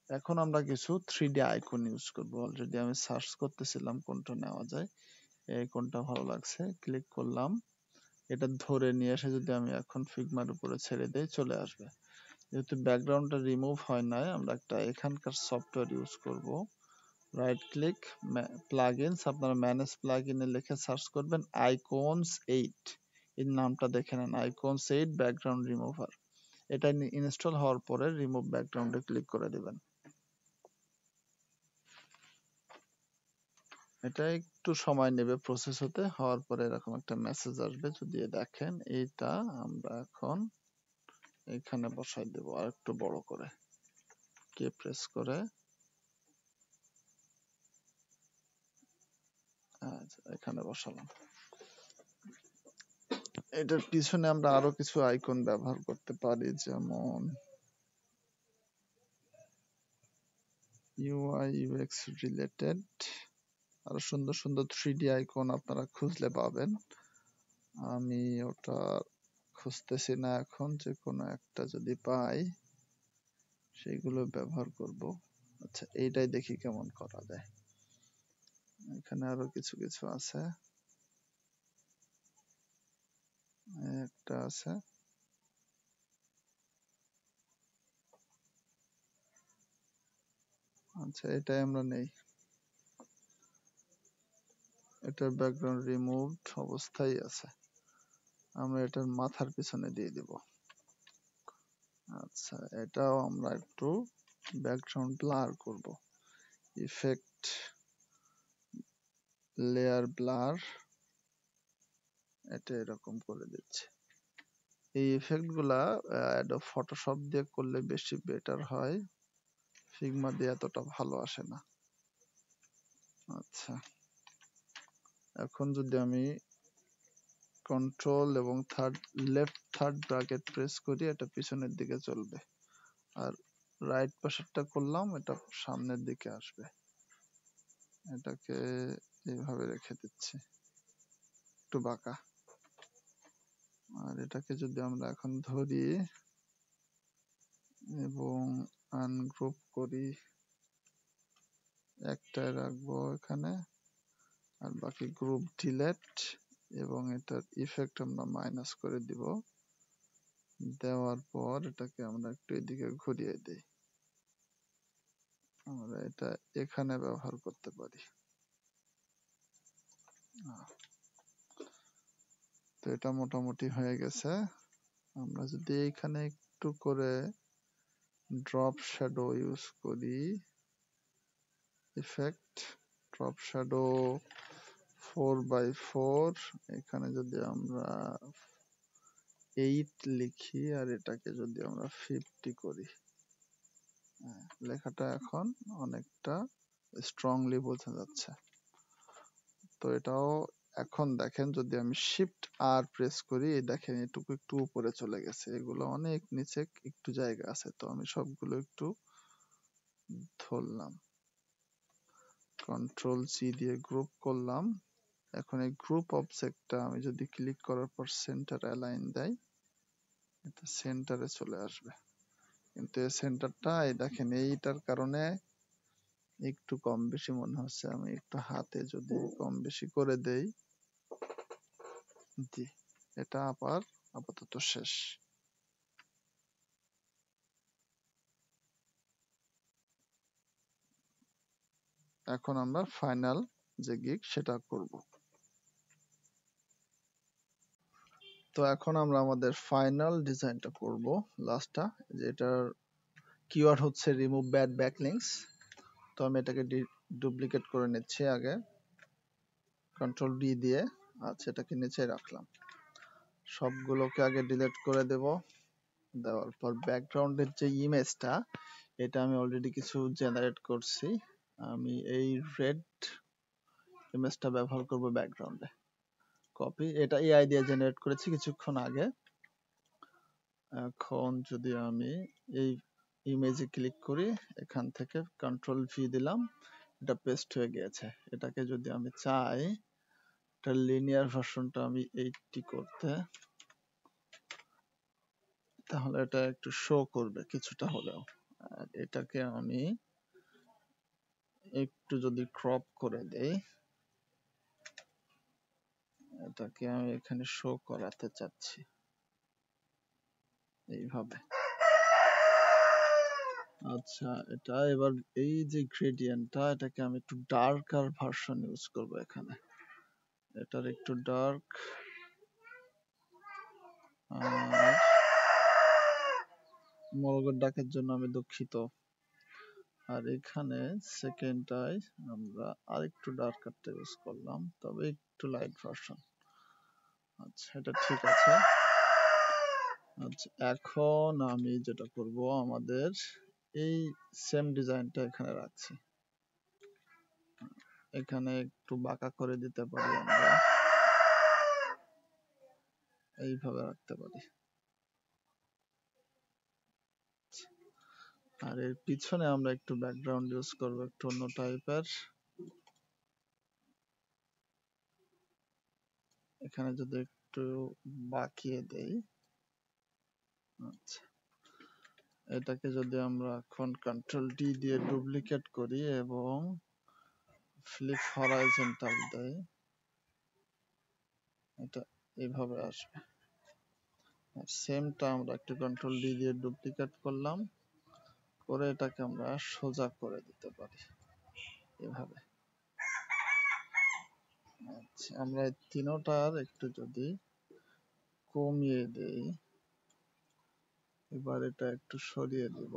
এখন আমরা কিছু 3D আইকন ইউজ করব। অলরেডি আমি সার্চ করতেছিলাম কোনটা নেওয়া যায়, এই আইকনটা ভালো লাগছে, ক্লিক করলাম। এটা ধরে নিয়ে এসে যদি আমি এখন ফিগমার উপরে ছেড়ে দেই চলে আসবে। যেহেতু ব্যাকগ্রাউন্ডটা রিমুভ হয় নাই, আমরা একটা এখানকার সফটওয়্যার ইউজ করব। রাইট ক্লিক, প্লাগইনস, আপনারা ম্যানেজ প্লাগইনে লিখে সার্চ করবেন আইকনস 8, এর নামটা দেখে নেন, আইকনস 8 ব্যাকগ্রাউন্ড রিমুভার। এটা ইনস্টল হওয়ার পরে রিমুভ ব্যাকগ্রাউন্ডে ক্লিক করে দিবেন। এটা একটু সময় নেবে প্রসেস হতে, হওয়ার পরে এরকম একটা মেসেজ আসবে। যদি দেখেন এইটা আমরা এখন এখানে বসাই দেব আর একটু বড় করে, কে প্রেস করে এখানে বসালাম। এটার পিছনে আমরা আরো কিছু আইকন ব্যবহার করতে পারি, যেমন UI UX রিলেটেড আরো সুন্দর সুন্দর 3D আইকন আপনারা খুঁজলে পাবেন। আমি ওটা খুঁজতেছি না এখন, যে কোনো একটা যদি পাই সেগুলো ব্যবহার করব। আচ্ছা, এইটাই দেখি কেমন করা যায়। এখানে আরো কিছু কিছু আছে, একটা আছে, আচ্ছা এটাই আমরা নেই। এটার ব্যাকগ্রাউন্ড রিমুভড অবস্থায় আছে, আমরা এটার মাথার পিছনে দিয়ে দেব। আচ্ছা, এটাও আমরা একটু ব্যাকগ্রাউন্ড ব্লার করব। ইফেক্ট, লেয়ার ব্লার, এটা এরকম করে দিচ্ছি। এই ইফেক্ট গুলা অ্যাডোব ফটোশপ দিয়ে করলে বেশি বেটার হয়, ফিগমা দিয়ে এতটা ভালো আসে না। আচ্ছা, এখন যদি আমি কন্ট্রোল এবং লেফট থার্ড ব্র্যাকেট প্রেস করি, এটা পিছনের দিকে চলবে, আর রাইট পাশেরটা করলাম এটা সামনের দিকে আসবে। এটাকে এইভাবে রেখে দিচ্ছি, একটু বাঁকা। আর এটাকে যদি আমরা এখন ধরি এবং আনগ্রুপ করি, একটাই রাখবো এখানে, আর বাকি গ্রুপ ডিলেট, এবং এটার ইফেক্ট আমরা মাইনাস করে দিব। দেওয়ার পর এটাকে আমরা একটু এদিকে ঘুরিয়ে দিই, আমরা এটা এখানে ব্যবহার করতে পারি। তো এটা মোটামুটি হয়ে গেছে। আমরা যদি এখানে একটু করে ড্রপ শ্যাডো ইউজ করি, ইফেক্ট, ড্রপ শ্যাডো 4x4, এখানে যদি আমরা 8 লিখি আর এটাকে যদি আমরা 50 করি, লেখাটা এখন অনেকটা স্ট্রংলি বোঝা যাচ্ছে। তো এটাও এখন দেখেন, যদি আমি শিফট আর প্রেস করি, দেখেন এটুকু একটু উপরে চলে গেছে, এগুলো অনেক নিচে একটু জায়গা আছে। তো আমি সবগুলো একটু ধরলাম, কন্ট্রোল জি দিয়ে গ্রুপ করলাম। এখন এই গ্রুপ অবজেক্টটা আমি যদি ক্লিক করার পর সেন্টার অ্যালাইন দেই, এটা সেন্টারে চলে আসবে। কিন্তু এই সেন্টারটা এই দেখেন এইটার কারণে একটু কম বেশি মনে হচ্ছে। আমি একটু হাতে যদি কম বেশি করে দেই, জি, এটা আপাতত শেষ। এখন আমরা ফাইনাল যে গিগ সেটা করব। তো এখন আমরা আমাদের ফাইনাল ডিজাইনটা করব, লাস্টটা, যেটার কিওয়ার্ড হচ্ছে রিমুভ ব্যাড ব্যাকলিংকস। তো আমি এটাকে ডুপ্লিকেট করে নিচ্ছি আগে, কন্ট্রোল ডি দিয়ে। আচ্ছা, এটাকে নিচে রাখলাম, সবগুলোকে আগে ডিলিট করে দেব। দেওয়ার পর ব্যাকগ্রাউন্ডের যে ইমেজটা, এটা আমি অলরেডি কিছু জেনারেট করছি। আমি এই রেড ইমেজটা ব্যবহার করব ব্যাকগ্রাউন্ডে। কপি, এটা এআই দিয়ে জেনারেট করেছি কিছুক্ষণ আগে। এখন যদি আমি এই ইমেজে ক্লিক করি, এখান থেকে কন্ট্রোল ভি দিলাম, এটা পেস্ট হয়ে গিয়েছে। এটাকে যদি আমি চাই এটা লিনিয়ার ভার্সনটা আমি 80 করতে, তাহলে এটা একটু শো করবে কিছুটা হলেও। আর এটাকে আমি একটু যদি ক্রপ করে দেই, এটাকে আমি এখানে শো করাতে চাচ্ছি এইভাবে। আচ্ছা, এটা এবার এই যে গ্রেডিয়েন্টটা, এটাকে আমি একটু ডার্কার ভার্সন ইউজ করব এখানে। এটার একটু ডার্ক, আর মরগের ডাকের জন্য আমি দুঃখিত। আর এখানে সেকেন্ডটায় আমরা আরেকটু ডার্কারটা ইউজ করলাম, তবে একটু লাইট ভার্সন। আচ্ছা, এটা ঠিক আছে। আচ্ছা, এখন আমি যেটা করব, আমাদের এই সেম ডিজাইনটা এখানে রাখছি। এখানে একটু বাঁকা করে দিতে পারি, আমরা এইভাবে রাখতে পারি। আর এর পিছনে আমরা একটু ব্যাকগ্রাউন্ড ইউজ করব, একটু অন্য টাইপের। এখানে যদি একটু বাঁকিয়ে দেই, আচ্ছা, এটাকে যদি আমরা এখন কন্ট্রোল ডি দিয়ে ডুপ্লিকেট করি এবং ফ্লিপ হরাইজন্টাল দেই, এটা এইভাবে আসবে। আর সেমটা আমরা একটু কন্ট্রোল ডি দিয়ে ডুপ্লিকেট করলাম, করে এটাকে আমরা সোজা করে দিতে পারি এভাবে। আচ্ছা, আমরা এই তিনটার একটু যদি কমিয়ে দেই, এবার এটা একটু সরিয়ে দিব।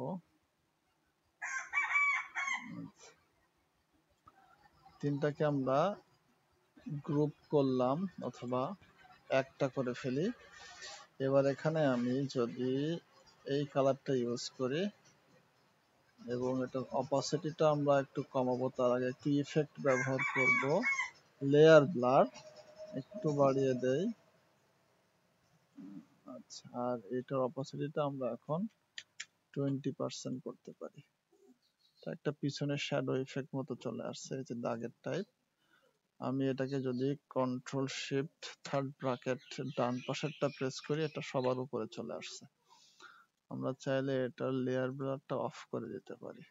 তিনটাকে আমরা গ্রুপ করলাম অথবা একটা করে ফেলি। এবার এখানে আমি যদি এই কালারটা ইউজ করি এবং এটার অপাসিটিটা আমরা একটু কমাবো, তার আগে একটু ইফেক্ট ব্যবহার করব, লেয়ার ব্লার একটু বাড়িয়ে দেই। আচ্ছা, আর এটার অপাসিটিটা আমরা এখন 20% করতে পারি। একটা পিছনের শ্যাডো ইফেক্ট মতো চলে আসছে, এই যে দাগের টাইপ। আমি এটাকে যদি কন্ট্রোল শিফট থার্ড ব্র্যাকেট ডান পাশেরটা প্রেস করি, এটা সবার উপরে চলে আসছে। আমরা চাইলে এটার লেয়ার ব্লারটা অফ করে দিতে পারি।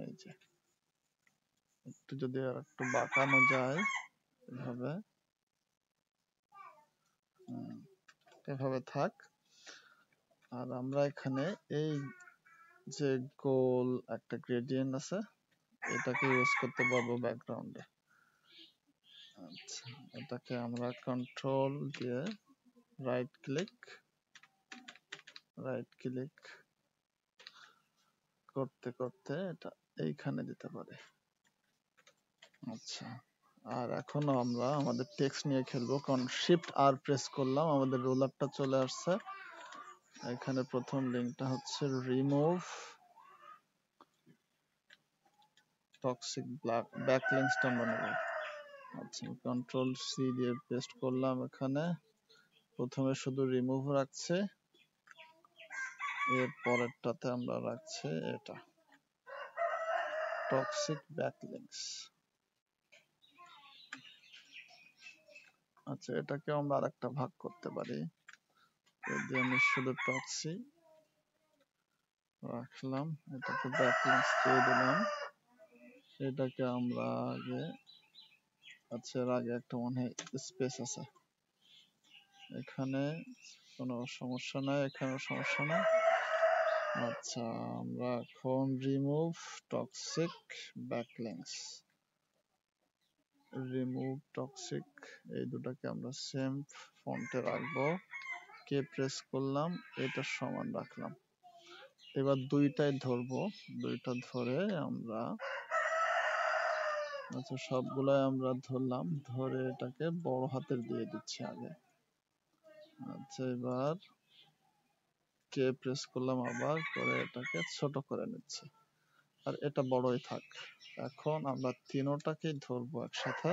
এই যে একটু যদি আর একটু বাঁকানো যায় এভাবে, এভাবে থাক। আর আমরা এখানে এই যে গোল একটা গ্রেডিয়েন্ট আছে, এটাকে ইউজ করতে পারবো ব্যাকগ্রাউন্ডে। আচ্ছা, এটাকে আমরা কন্ট্রোল দিয়ে রাইট ক্লিক করতে করতে এটা এইখানে দিতে পারি। আচ্ছা, আর এখনো আমরা আমাদের টেক্সট নিয়ে খেলবো, কারণ শিফট আর প্রেস করলাম, আমাদের রোলারটা চলে আসছে। এখানে প্রথম লিঙ্কটা হচ্ছে রিমুভ টক্সিক ব্যাকলিংকসটা আমরা নেব। আচ্ছা, কন্ট্রোল সি দিয়ে পেস্ট করলাম। এখানে প্রথমে শুধু রিমুভ রাখছে, এর পরেরটাতে আমরা রাখছি এটা টক্সিক ব্যাকলিংকস। আচ্ছা, এটাকে আমরা আরেকটা ভাগ করতে পারি, যদি আমি শুধু টক্সি রাখলাম, এটাকে ব্যাকলিংকস দিয়ে দিলাম। এটাকে আমরা আগে, আচ্ছা, এর আগে একটা মনে হয় স্পেস আছে, এখানে কোনো সমস্যা নাই, এখানেও সমস্যা নাই। আচ্ছা, আমরা এখন রিমুভ টক্সিক ব্যাকলিংকস, এই দুটাকে আমরা সেম ফন্টে রাখবো। কে প্রেস করলাম, এটা সমান রাখলাম। এবার দুইটাই ধরবো, দুইটা ধরে আমরা, আচ্ছা, সবগুলাই আমরা ধরলাম, ধরে এটাকে বড় হাতের দিয়ে দিচ্ছি আগে। আচ্ছা, এবার কে প্রেস করলাম আবার, করে এটাকে ছোট করে নিচ্ছি, আর এটা বড়ই থাক। এখন আমরা তিনোটাকে ধরবো একসাথে,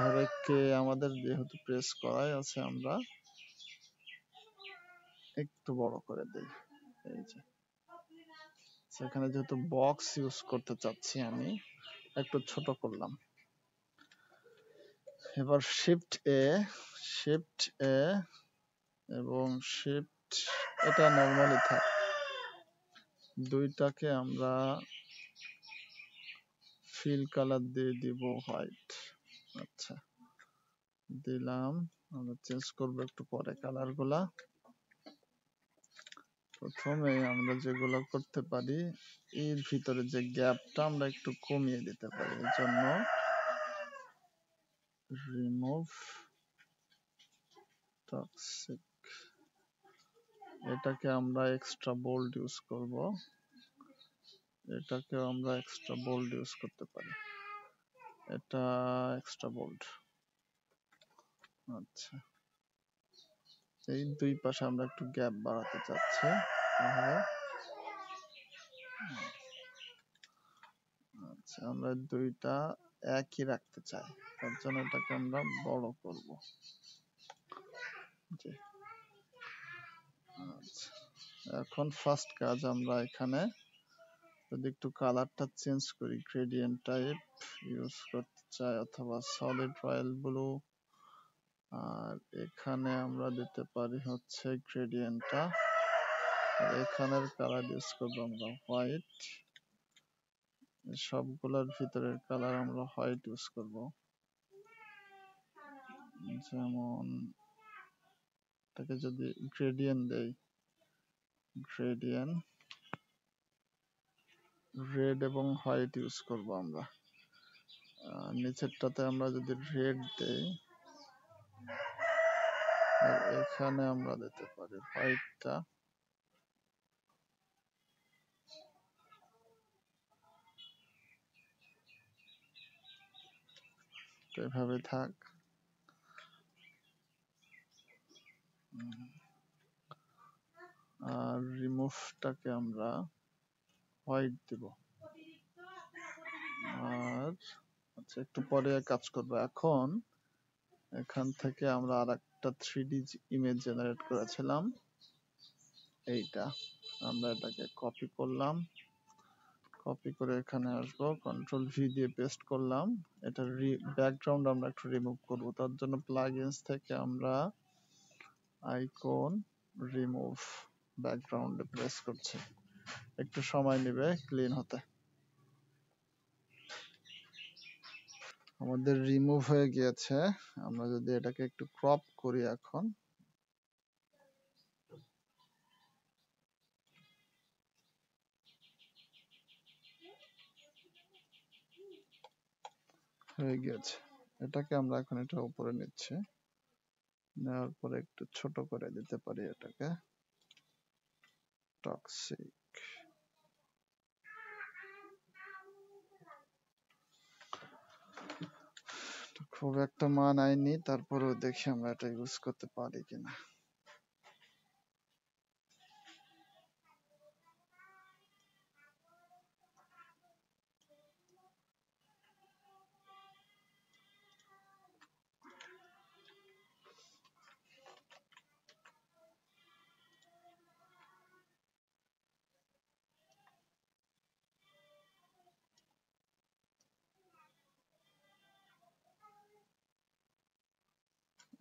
ধরে কে আমাদের যেহেতু প্রেস করাই আছে, আমরা একটু বড় করে দেই। এই যে সেখানে যেহেতু বক্স ইউজ করতে চাচ্ছি, আমি একটু ছোট করলাম। এবার শিফট এ এবং শিফট, এটা নরমালি থাক, দুইটাকে আমরা ফিল কালার দিয়ে দিব হোয়াইট। আচ্ছা, দিলাম। আমরা চেঞ্জ করবো একটু পরে কালার গুলা। প্রথমে আমরা যেগুলো করতে পারি, এর ভিতরে যে গ্যাপটা আমরা একটু কমিয়ে দিতে পারি। এর জন্য রিমুভ টক্সিক, এটাকে আমরা এক্সট্রা বোল্ড ইউজ করব। এটাকে আমরা এক্সট্রা বোল্ড ইউজ করতে পারি। এটা এক্সট্রা বোল্ড। আচ্ছা, এই দুই পাশে আমরা একটু গ্যাপ বাড়াতে চাচ্ছি। আচ্ছা, আমরা দুইটা একই রাখতে চাই, তার জন্য এটাকে আমরা বড় করব। জি। আচ্ছা, এখন ফার্স্ট কাজ, আমরা এখানে যদি একটু কালারটা চেঞ্জ করি, গ্রেডিয়েন্ট টাইপ ইউজ করতে চাই অথবা সলিড রয়্যাল ব্লু, আর এখানে আমরা দিতে পারি হচ্ছে গ্রেডিয়েন্টটা, এখানের কালার ইউজ করবো আমরা হোয়াইট। সবগুলোর ভিতরের কালার আমরা হোয়াইট ইউজ করব। যেমন এটাকে যদি গ্রেডিয়েন্ট দেই, গ্রেডিয়েন্ট রেড এবং হোয়াইট ইউজ করব আমরা। নিচেরটাতে আমরা যদি রেড দেই, আর এখানে আমরা দিতে পারি হোয়াইটটা। এভাবে থাক। আর রিমুভটাকে আমরা হোয়াইট দিব। আর আচ্ছা, একটু পরে কাজ করব। এখন এখান থেকে আমরা আরেকটা 3D ইমেজ জেনারেট করেছিলাম, এইটা আমরা এটাকে কপি করলাম। কপি করে এখানে আসবো, কন্ট্রোল ভি দিয়ে পেস্ট করলাম। এটা ব্যাকগ্রাউন্ড আমরা একটু রিমুভ করব, তার জন্য প্লাগইনস থেকে আমরা আইকন রিমুভ ব্যাকগ্রাউন্ডে প্রেস করছি। একটু সময় নেবে ক্লিন হতে। আমাদের রিমুভ হয়ে গিয়েছে। আমরা যদি এটাকে একটু ক্রপ করি, এখন হয়ে গিয়েছে। এটাকে আমরা এখন এটা উপরে নিচ্ছি, নেওয়ার পরে একটু ছোট করে দিতে পারি এটাকে। টক্সিক, খুব একটা মানায়নি, তারপরেও দেখি আমরা এটা ইউজ করতে পারি কিনা।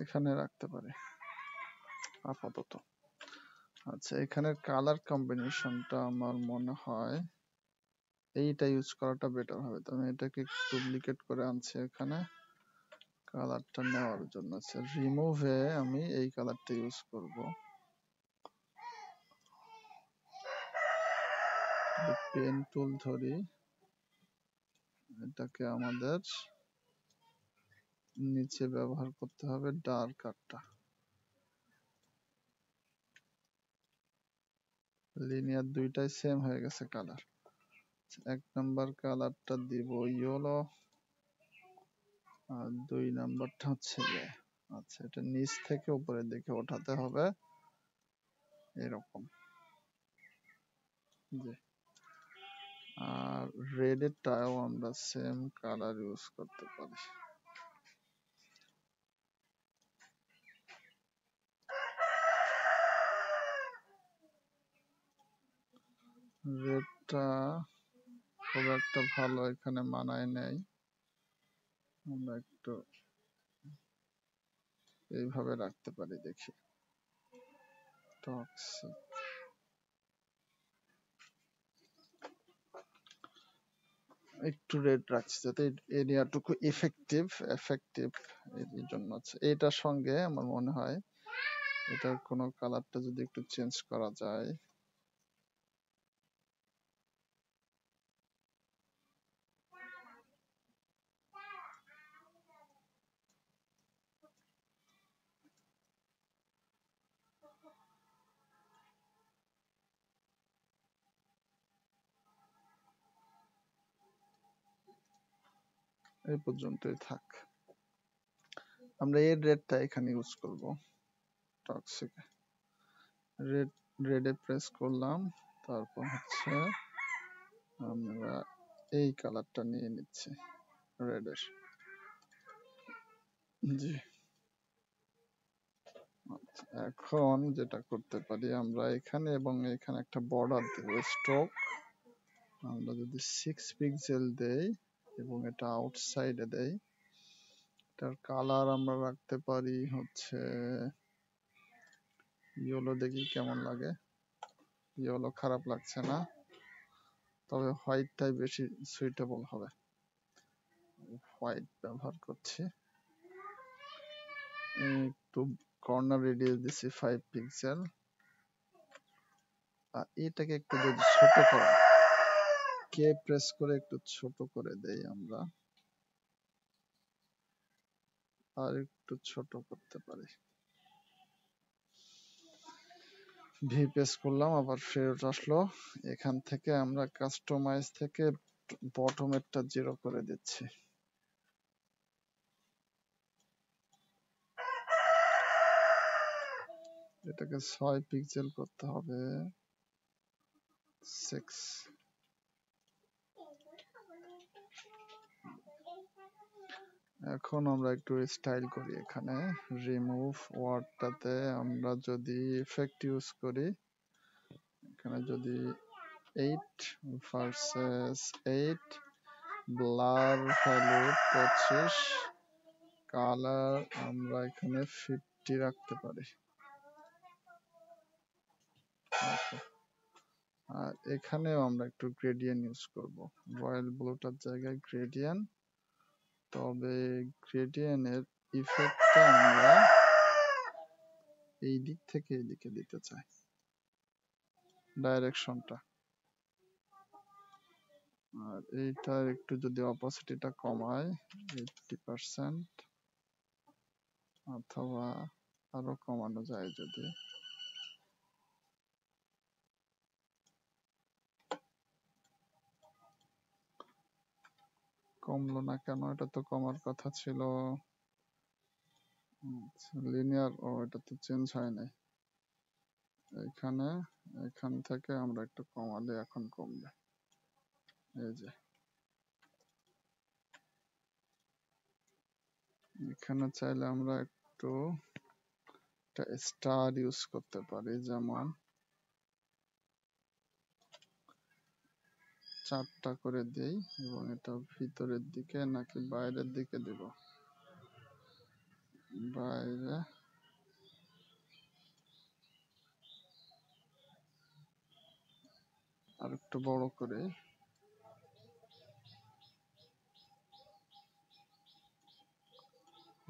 এখানে রাখতে পারি আপাতত। আচ্ছা, এখানের কালার কম্বিনেশনটা আমার মনে হয় এইটা ইউজ করাটা বেটার হবে। তো আমি এটাকে ডুপ্লিকেট করে আনছি এখানে কালারটা নেওয়ার জন্য। আচ্ছা, রিমুভে আমি এই কালারটা ইউজ করব। পেন টুল ধরি, এটাকে আমাদের নিচে ব্যবহার করতে হবে ডার্ক কাটটা। লিনিয়ার দুইটাই সেম হয়ে গেছে কালার। এক নাম্বার কালারটা দিব ইয়েলো, আর দুই নাম্বারটা হচ্ছে যে, আচ্ছা, এটা নিচ থেকে উপরের দিকে ওঠাতে হবে এরকম। জি। আর রেড এরটাও আমরা সেম কালার ইউজ করতে পারি। রেডটা খুব একটা ভালো এখানে মানায় নেই, আমরা একটু এইভাবে রাখতে পারি দেখি। টক্সিক, একটু রেড রাখছি যাতে এরিয়াটুকু এফেক্টিভ এর জন্য আছে। এটার সঙ্গে আমার মনে হয় এটার কোনো কালারটা যদি একটু চেঞ্জ করা যায়। এই পর্যন্তই থাক। আমরা এর রেডটা এখানে ইউজ করব। টক্সিক রেডে প্রেস করলাম, তারপর হচ্ছে আমরা এই কালারটা নিয়ে নিচ্ছি রেডের। জি, আচ্ছা, এখন যেটা করতে পারি আমরা এখানে এবং এখানে একটা বর্ডার দেব স্ট্রোক। আমরা যদি 6 পিক্সেল দেই এবং এটা আউটসাইডে দেই, এটার কালার আমরা রাখতে পারি হচ্ছে ইয়েলো। দেখি কেমন লাগে। ইয়েলো খারাপ লাগছে না, তবে হোয়াইটটাই বেশি সুইটেবল হবে। হোয়াইট ব্যবহার করছি। একটু কর্নার রেডিয়াস দিচ্ছি 5 পিক্সেল। আর এটাকে একটু যদি ছোট করা, কে প্রেস করে একটু ছোট করে দেই আমরা, আর একটু ছোট করতে পারি। ভি প্রেস করলাম, আবার ফেরত আসলো। এখান থেকে আমরা কাস্টমাইজ থেকে বটমেরটা 0 করে দিচ্ছি। এটাকে 6 পিক্সেল করতে হবে। 6। এখন আমরা একটু স্টাইল করি। এখানে রিমুভ ওয়ার্ডটাতে আমরা যদি ইফেক্ট ইউজ করি, এখানে যদি 8 ভার্সেস 8, ব্লার ভ্যালু 25, কালার আমরা এখানে 50 রাখতে পারি। আর এখানেও আমরা একটু গ্রেডিয়েন্ট ইউজ করব, রয়্যাল ব্লুটার জায়গায় গ্রেডিয়েন্ট। তবে গ্রেডিয়েন্টের ইফেক্টটা আমরা এই দিক থেকে এই দিকে দিতে চাই, ডাইরেকশনটা। আর এইটার একটু যদি অপোসিটিটা কমায় 80%, অথবা আরো কমানো যায় যদি। কমলো না কেন? এটা তো কমার কথা ছিল। লিনিয়ার, ও এটা তো চেঞ্জ হয় নাই। এখান থেকে আমরা একটু কমালে এখন কমবে। এই যে এখানে চাইলে আমরা একটু স্টার ইউজ করতে পারি, যেমন 4টা করে দেই। এবং এটা ভিতরের দিকে নাকি বাইরের দিকে দেব? বাইরে। আর একটু বড় করে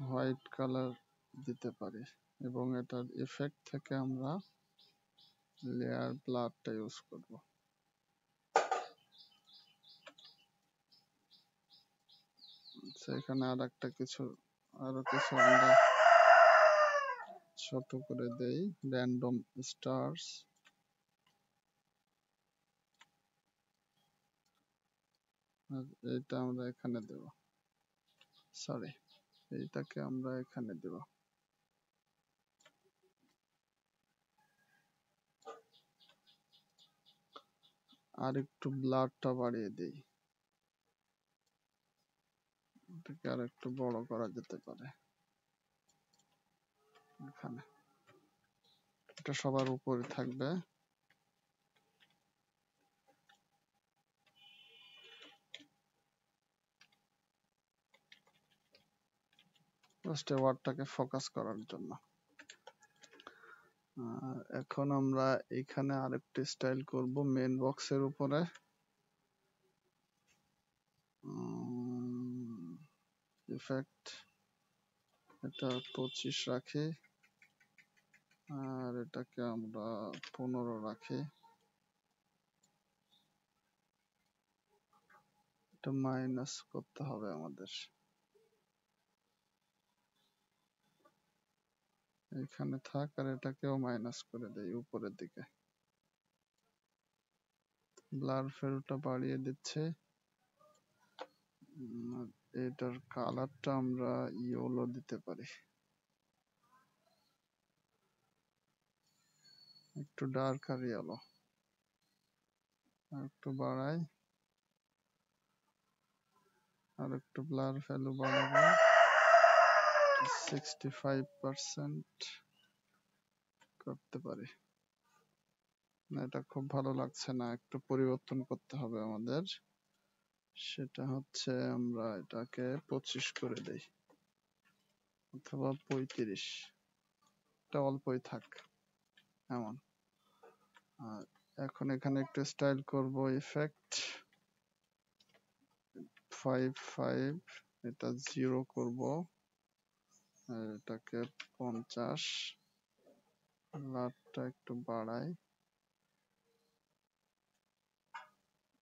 হোয়াইট কালার দিতে পারি। এবং এটার ইফেক্ট থেকে আমরা লেয়ার ব্লারটা ইউজ করব। আচ্ছা, এখানে আরো কিছু আমরা ছোট করে দেই, র্যান্ডম স্টারস। আর এটা আমরা এখানে দেব, সরি, এইটাকে আমরা এখানে দেব। আর একটু ব্লারটা বাড়িয়ে দেই, এটাকে আর একটু বড় করা যেতে পারে। এখানে এটা সবার উপরে থাকবে। জাস্ট ওয়ার্ডটাকে ফোকাস করার জন্য। এখন আমরা এখানে আরেকটা স্টাইল করব মেন বক্সের উপরে। ইফেক্ট, এটা 25 রাখি, আর এটাকে আমরা 15 রাখি। এটা মাইনাস করতে হবে আমাদের, এখানে থাক, আর এটাকেও মাইনাস করে দেই উপরের দিকে। ব্লার ফিল্ডটা বাড়িয়ে দিচ্ছে। এটার কালারটা আমরা ইয়েলো দিতে পারি, একটু ডার্ক আর ইয়েলো। একটু বাড়াই, আর একটু ব্লার ভ্যালু বাড়াবো 65% করতে পারি। না, এটা খুব ভালো লাগছে না, একটু পরিবর্তন করতে হবে আমাদের। সেটা হচ্ছে আমরা এটাকে 25 করে দেই, অথবা 35, এটা অল্পই থাক এমন। আর এখন এখানে একটু স্টাইল করব, ইফেক্ট 55, এটা 0 করব, আর এটাকে 50, লাটটা একটু বাড়াই,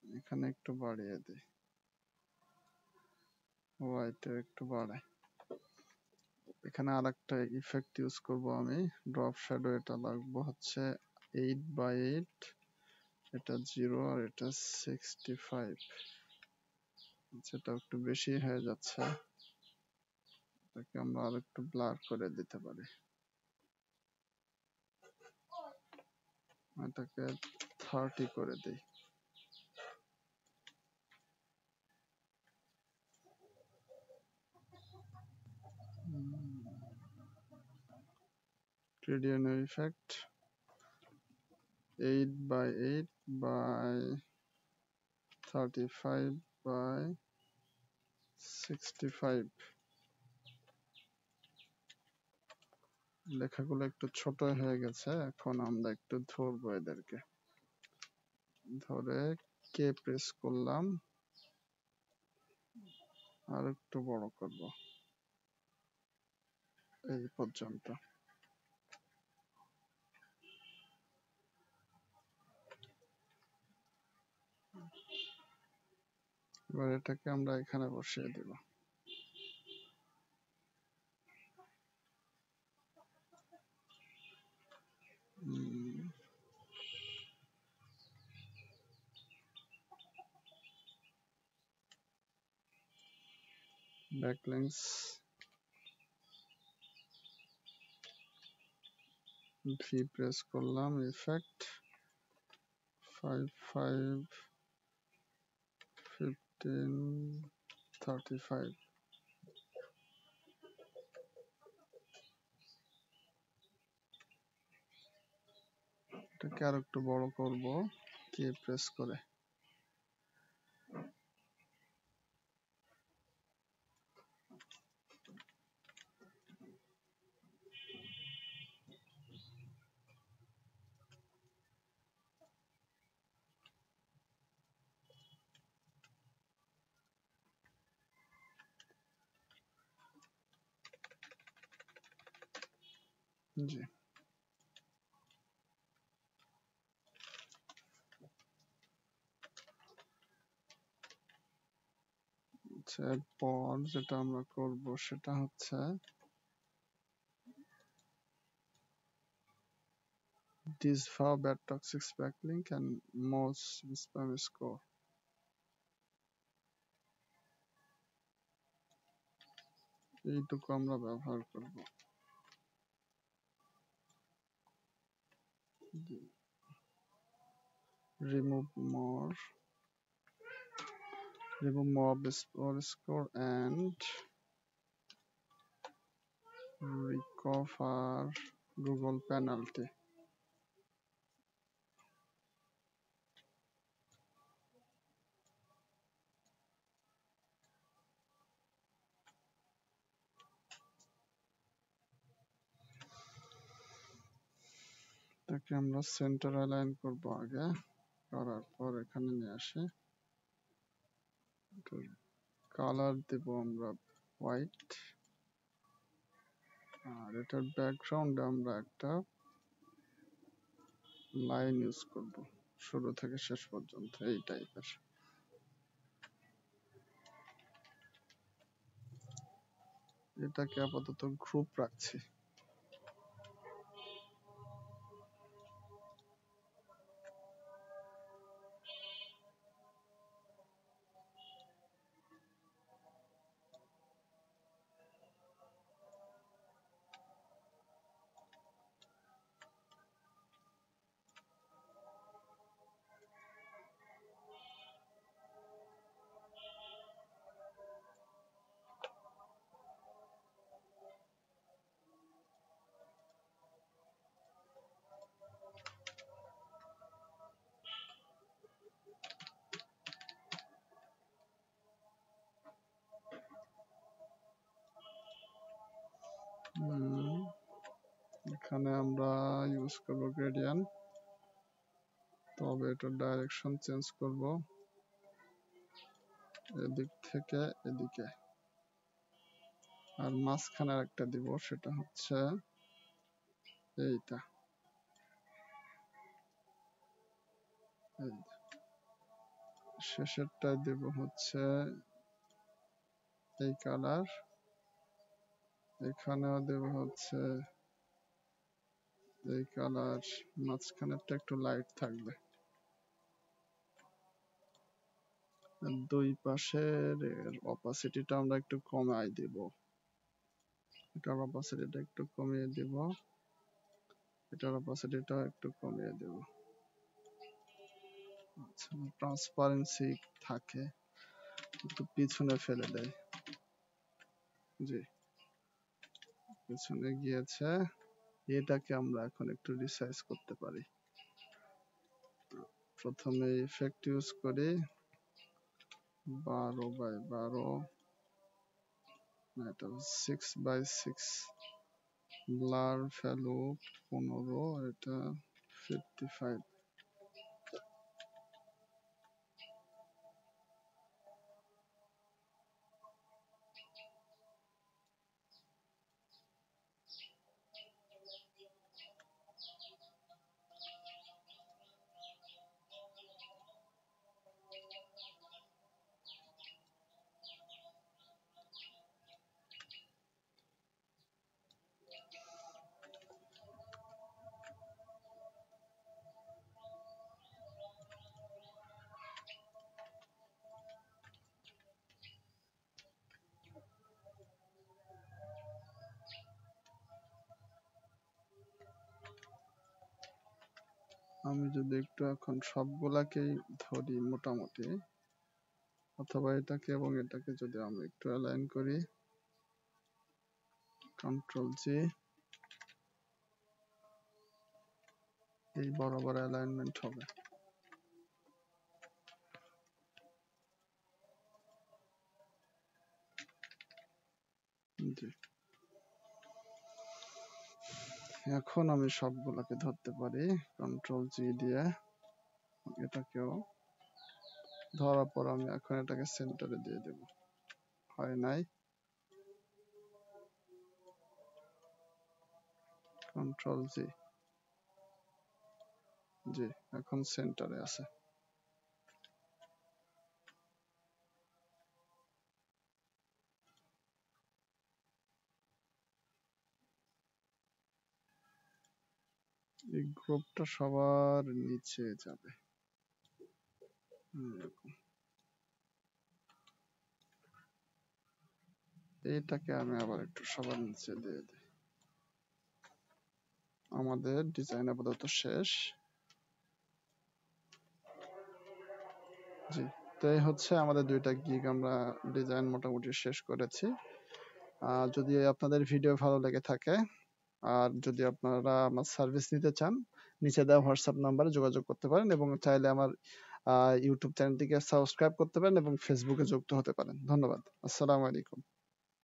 এখানে একটু বাড়িয়ে দিই, হোয়াইটে একটু বাড়াই। এখানে আরেকটা ইফেক্ট ইউজ করব আমি, ড্রপ শ্যাডো, এটা লাগবো হচ্ছে 8/8, এটা 0 আর এটা 65। সেটা একটু বেশি হয়ে যাচ্ছে, এটাকে আমরা আর একটু ব্লার করে দিতে পারি, এটাকে 30 করে দিই। gradient effect 8/8 by 35 by 65। লেখাগুলো একটু ছোট হয়ে গেছে, এখন আমরা একটু ধরবো, এদেরকে ধরে কে প্রেস করলাম, আর একটু বড় করব এই পর্যন্ত। এবার এটাকে আমরা এখানে বসিয়ে দিব। ব্যাকলিংস ভি প্রেস করলাম, ইফেক্ট 55, 15, 35। এটাকে আর একটু বড় করব কে প্রেস করে। জি, আচ্ছা, এরপর যেটা আমরা করব সেটা হচ্ছে disavow bad toxic backlink and most spam score। এইটুকু আমরা ব্যবহার করব। remove more score and recover Google penalty। এটাকে আমরা সেন্টার অ্যালাইন করব আগে, করার পর এখানে নিয়ে আসি, কালার দেব আমরা হোয়াইট, আর এটার ব্যাকগ্রাউন্ডে আমরা একটা লাইন ইউজ করব শুরু থেকে শেষ পর্যন্ত এই টাইপের। এটাকে আপাতত গ্রুপ রাখছি। এখানে আমরা ইউজ করব গ্রেডিয়েন্ট, তবে এটার ডাইরেকশন চেঞ্জ করব এদিক থেকে এদিকে, আর মাঝখানে একটা দিব, সেটা হচ্ছে এইটা, শেষেরটা দেব হচ্ছে এই কালার, এখানেও দেব হচ্ছে এই কালার, মাঝখানেরটা একটু লাইট থাকবে। দুই পাশের অপাসিটিটা আমরা একটু কমাই দিব, এটার অপাসিটিটা একটু কমিয়ে দিব, এটার অপাসিটিটা একটু কমিয়ে দেব। আচ্ছা, ট্রান্সপারেন্সি থাকে একটু পিছনে ফেলে দেয়, জি পিছনে গিয়েছে। এটাকে আমরা এখন একটু রিসাইজ করতে পারি। প্রথমে ইফেক্ট ইউজ করি 12x12, এটা 6x6, ব্লার ভ্যালু 15, এটা 55। আমি যদি একটু এখন সবগুলাকেই ধরি মোটামুটি, অথবা এটাকে এবং এটাকে যদি আমি একটু অ্যালাইন করি, কন্ট্রোল জি, এই বরাবর অ্যালাইনমেন্ট হবে। জি, এখন আমি সবগুলাকে ধরতে পারি কন্ট্রোল জি দিয়ে। এটাকেও ধরার পর আমি এখন এটাকে সেন্টারে দিয়ে দেব। হয় নাই, কন্ট্রোল জি, জি এখন সেন্টারে আছে। এই গ্রুপটা সবার নিচে যাবে, এইটাকে আমি আবার একটু সবার নিচে দিয়ে দিই। আমাদের ডিজাইন আপাতত শেষ। জি, তো এই হচ্ছে আমাদের দুইটা গিগ আমরা ডিজাইন মোটামুটি শেষ করেছি। যদি আপনাদের ভিডিও ভালো লেগে থাকে, আর যদি আপনারা আমার সার্ভিস নিতে চান, নিচে দেওয়া হোয়াটসঅ্যাপ নাম্বারে যোগাযোগ করতে পারেন, এবং চাইলে আমার ইউটিউব চ্যানেলটিকে সাবস্ক্রাইব করতে পারেন এবং ফেসবুকে যুক্ত হতে পারেন। ধন্যবাদ। আসসালামু আলাইকুম।